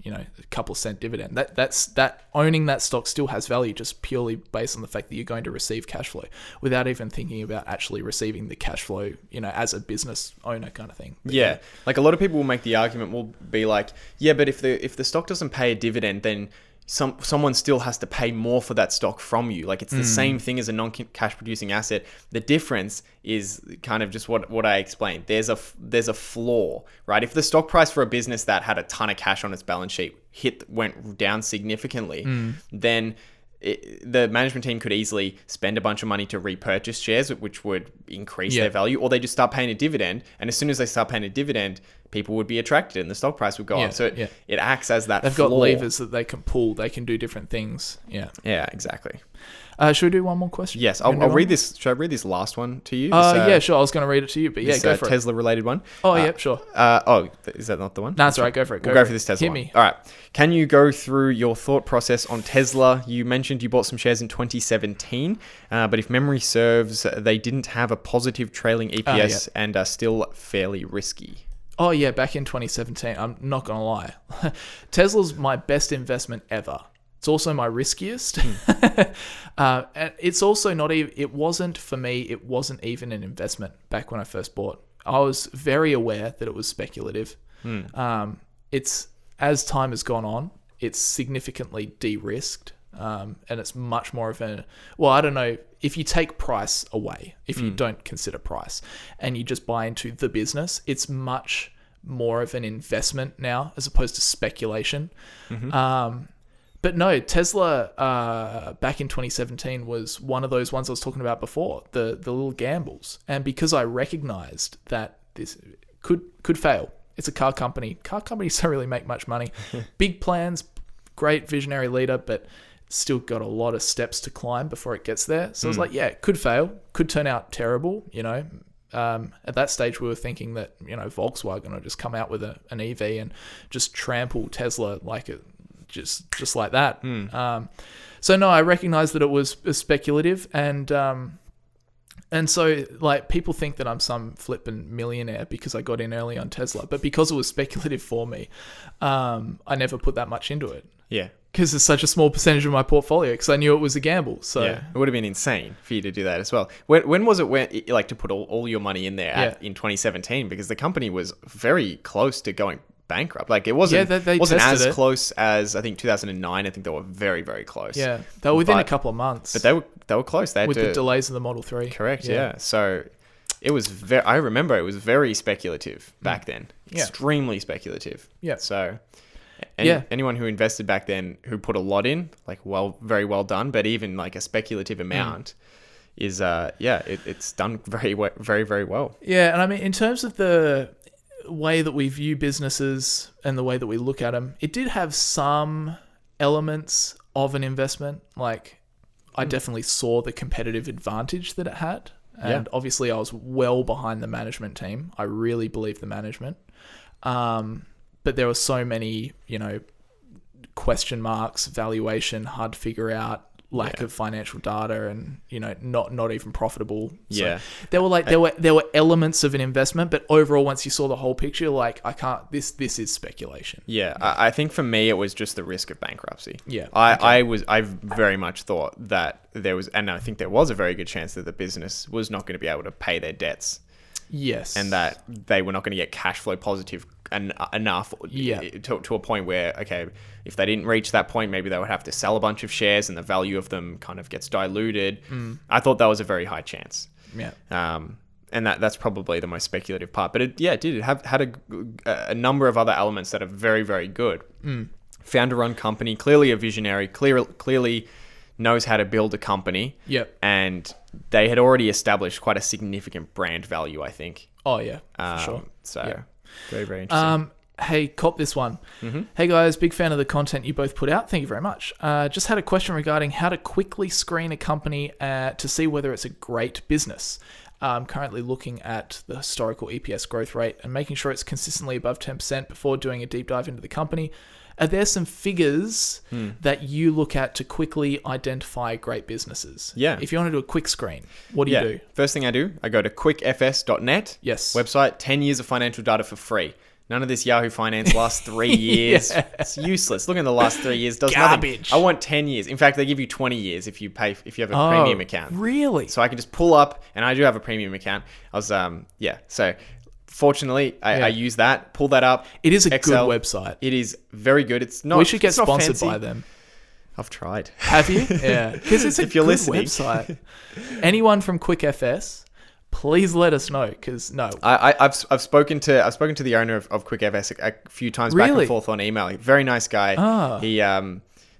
a couple cent dividend, that owning that stock still has value just purely based on the fact that you're going to receive cash flow without even thinking about actually receiving the cash flow, as a business owner kind of thing. But yeah. Like a lot of people will make the argument, will be like, yeah, but if the stock doesn't pay a dividend, then someone still has to pay more for that stock from you. Like it's the same thing as a non-cash producing asset. The difference is kind of just what I explained. There's a flaw, right? If the stock price for a business that had a ton of cash on its balance sheet went down significantly, then the management team could easily spend a bunch of money to repurchase shares, which would increase their value, or they just start paying a dividend. And as soon as they start paying a dividend, people would be attracted and the stock price would go up. So it acts as that They've floor. got levers that they can pull. They can do different things. Yeah. Yeah, exactly. Should we do one more question? Yes, I'll read this. Should I read this last one to you? Yeah, sure. I was going to read it to you, but go for it. Tesla related one. Oh, yeah, sure. Is that not the one? No, that's all right. Go for it. We'll go for this Tesla Hit one. me. All right. Can you go through your thought process on Tesla? You mentioned you bought some shares in 2017, but if memory serves, they didn't have a positive trailing EPS and are still fairly risky. Oh, yeah, back in 2017. I'm not going to lie. Tesla's my best investment ever. It's also my riskiest. And it's also not even, it wasn't for me, it wasn't even an investment back when I first bought. I was very aware that it was speculative. It's, as time has gone on, it's significantly de-risked. And it's much more of I don't know, if you take price away, if you don't consider price and you just buy into the business, it's much more of an investment now as opposed to speculation. But no, Tesla back in 2017 was one of those ones I was talking about before, the little gambles. And because I recognized that this could fail, it's a car company. Car companies don't really make much money. Big plans, great visionary leader, but still got a lot of steps to climb before it gets there. So I was like, yeah, it could fail, could turn out terrible, At that stage, we were thinking that, Volkswagen would just come out with an EV and just trample Tesla like it, just like that. So no, I recognized that it was speculative, and so like people think that I'm some flippin' millionaire because I got in early on Tesla, but because it was speculative for me, I never put that much into it. Yeah. Because it's such a small percentage of my portfolio, because I knew it was a gamble. So yeah, it would have been insane for you to do that as well. When was it like to put all your money in there in 2017? Because the company was very close to going bankrupt. Like it wasn't as close as I think 2009. I think they were very, very close. Yeah, they were within a couple of months. But they were close. They had with the delays of the Model 3. Correct. Yeah. So it was I remember it was very speculative back then. Extremely speculative. Yeah. So anyone who invested back then who put a lot in, like very well done. But even like a speculative amount is it's done very, very, very well. Yeah, and I mean in terms of the way that we view businesses and the way that we look at them, it did have some elements of an investment. Like I definitely saw the competitive advantage that it had. And obviously I was well behind the management team. I really believe the management. But there were so many, question marks, valuation, hard to figure out, lack of financial data, and not even profitable. So there were elements of an investment, but overall, once you saw the whole picture, like, I can't. This is speculation. I think for me it was just the risk of bankruptcy. I I very much thought that there was, and I think there was a very good chance that the business was not going to be able to pay their debts. Yes. And that they were not going to get cash flow positive enough to a point where, okay, if they didn't reach that point, maybe they would have to sell a bunch of shares and the value of them kind of gets diluted. I thought that was a very high chance. And that's probably the most speculative part. But it had a number of other elements that are very, very good. Founder-run company, clearly a visionary, clearly knows how to build a company. And they had already established quite a significant brand value, I think. Oh, yeah, for sure. So, very, very interesting. Hey, cop this one. Hey, guys, big fan of the content you both put out. Thank you very much. Just had a question regarding how to quickly screen a company to see whether it's a great business. I'm currently looking at the historical EPS growth rate and making sure it's consistently above 10% before doing a deep dive into the company. Are there some figures that you look at to quickly identify great businesses? If you want to do a quick screen, what do you do? First thing I do, I go to quickfs.net. Website, 10 years of financial data for free. None of this Yahoo Finance last 3 years. It's useless. Look at the last 3 years. Does Garbage. nothing. I want 10 years. In fact, they give you 20 years if you have a premium account. Really? So I can just pull up, and I do have a premium account. So fortunately, I use that, pull that up. It is a Excel. good website. It is very good. It's not. We should get it's not sponsored fancy. by them. I've tried. Have you? Yeah. Because it's a If you're good listening. website. Anyone from QuickFS, please let us know. Because I've spoken to the owner of QuickFS a few times back and forth on email. Very nice guy. He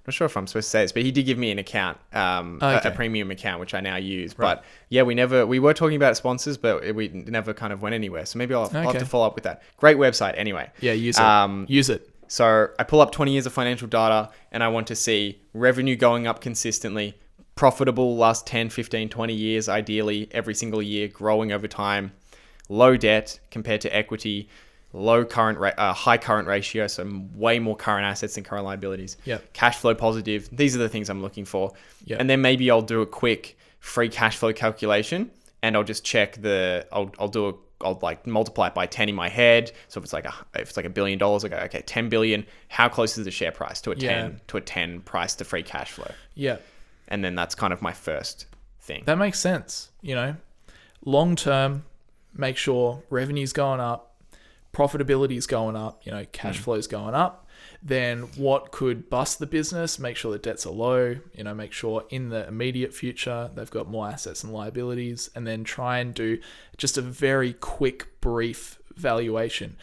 not sure if I'm supposed to say this, but he did give me an account, a premium account, which I now use. Right. But yeah, we were talking about sponsors, but we never kind of went anywhere. So maybe I'll have to follow up with that. Great website anyway. Yeah, use it. Use it. So I pull up 20 years of financial data and I want to see revenue going up consistently, profitable last 10, 15, 20 years, ideally every single year, growing over time, low debt compared to equity, high current ratio, so way more current assets than current liabilities. Cash flow positive. These are the things I'm looking for. And then maybe I'll do a quick free cash flow calculation, and I'll just check I'll like multiply it by 10 in my head. So if it's like $1 billion, I go, okay, 10 billion. How close is the share price to a 10 price to free cash flow? And then that's kind of my first thing. That makes sense. Long term, make sure revenue's going up, profitability is going up, cash flow is going up. Then what could bust the business? Make sure the debts are low, make sure in the immediate future they've got more assets and liabilities, and then try and do just a very quick, brief valuation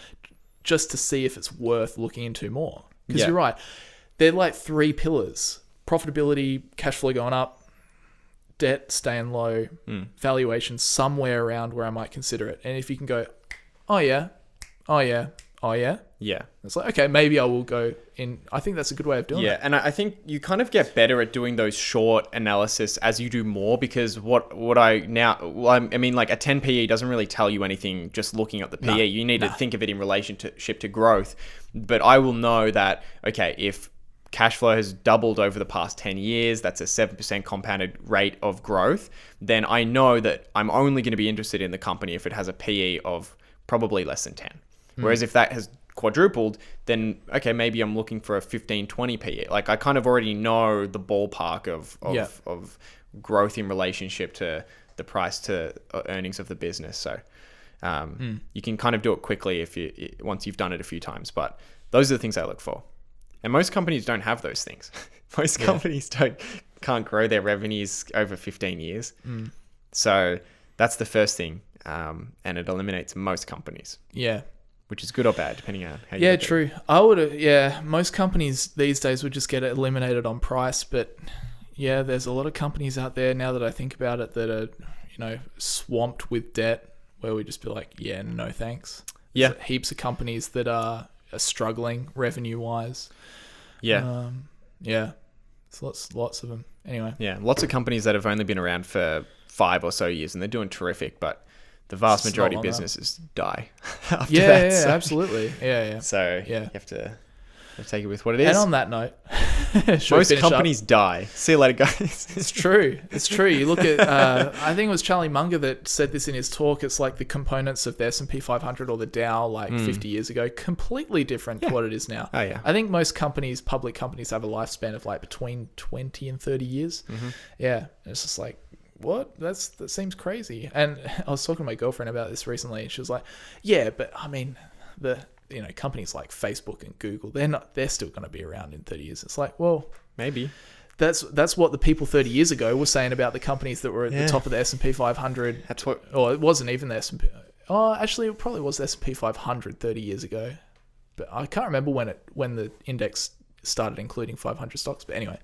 just to see if it's worth looking into more. Because you're right. They're like 3 pillars: profitability, cash flow going up, debt staying low, valuation somewhere around where I might consider it. And if you can go, oh yeah, it's like, okay, maybe I will go in. I think that's a good way of doing it. And I think you kind of get better at doing those short analysis as you do more, because I mean, like a 10 PE doesn't really tell you anything just looking at the PE. You need to think of it in relationship to growth. But I will know that, okay, if cash flow has doubled over the past 10 years, that's a 7% compounded rate of growth, then I know that I'm only going to be interested in the company if it has a PE of probably less than 10. Whereas if that has quadrupled, then okay, maybe I'm looking for a 15, 20 PE. Like I kind of already know the ballpark of growth in relationship to the price to earnings of the business. So you can kind of do it quickly once you've done it a few times. But those are the things I look for. And most companies don't have those things. Most companies can't grow their revenues over 15 years. So that's the first thing. And it eliminates most companies. Which is good or bad, depending on how you look true. At it. Most companies these days would just get eliminated on price, but there's a lot of companies out there now that I think about it that are, swamped with debt, where we just be like, no thanks. There's heaps of companies that are struggling revenue wise. There's lots of them. Anyway. Lots of companies that have only been around for 5 or so years, and they're doing terrific, but the vast It's majority not of long businesses die after Yeah, that. yeah, So, absolutely. Yeah. so Yeah. you have to take it with what it is. And on that note, should we Most finish up? companies die. See you later, guys. It's true. It's true. You look at, I think it was Charlie Munger that said this in his talk. It's like the components of the S&P 500 or the Dow, like 50 years ago, completely different to what it is now. Oh, yeah. I think most companies, public companies, have a lifespan of like between 20 and 30 years. Yeah. It's just like, what? That seems crazy. And I was talking to my girlfriend about this recently, and she was like, yeah, but I mean, companies like Facebook and Google, they're still going to be around in 30 years. It's like, well, Maybe. that's what the people 30 years ago were saying about the companies that were at the top of the S&P 500. That's what. Or it wasn't even the S&P. Oh, actually, it probably was the S&P 500 30 years ago. But I can't remember when the index started including 500 stocks. But anyway,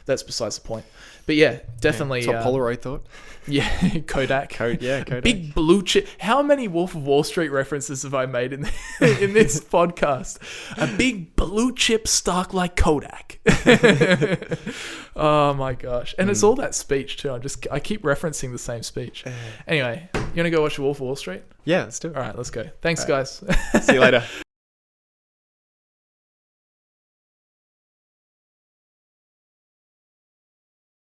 that's besides the point. But yeah, definitely. That's what Polaroid thought. Yeah, Kodak. Kodak. Big blue chip. How many Wolf of Wall Street references have I made in this podcast? A big blue chip stock like Kodak. Oh my gosh. And it's all that speech too. I keep referencing the same speech. Anyway, you want to go watch Wolf of Wall Street? Yeah, let's do it. All right, let's go. Thanks, guys. See you later.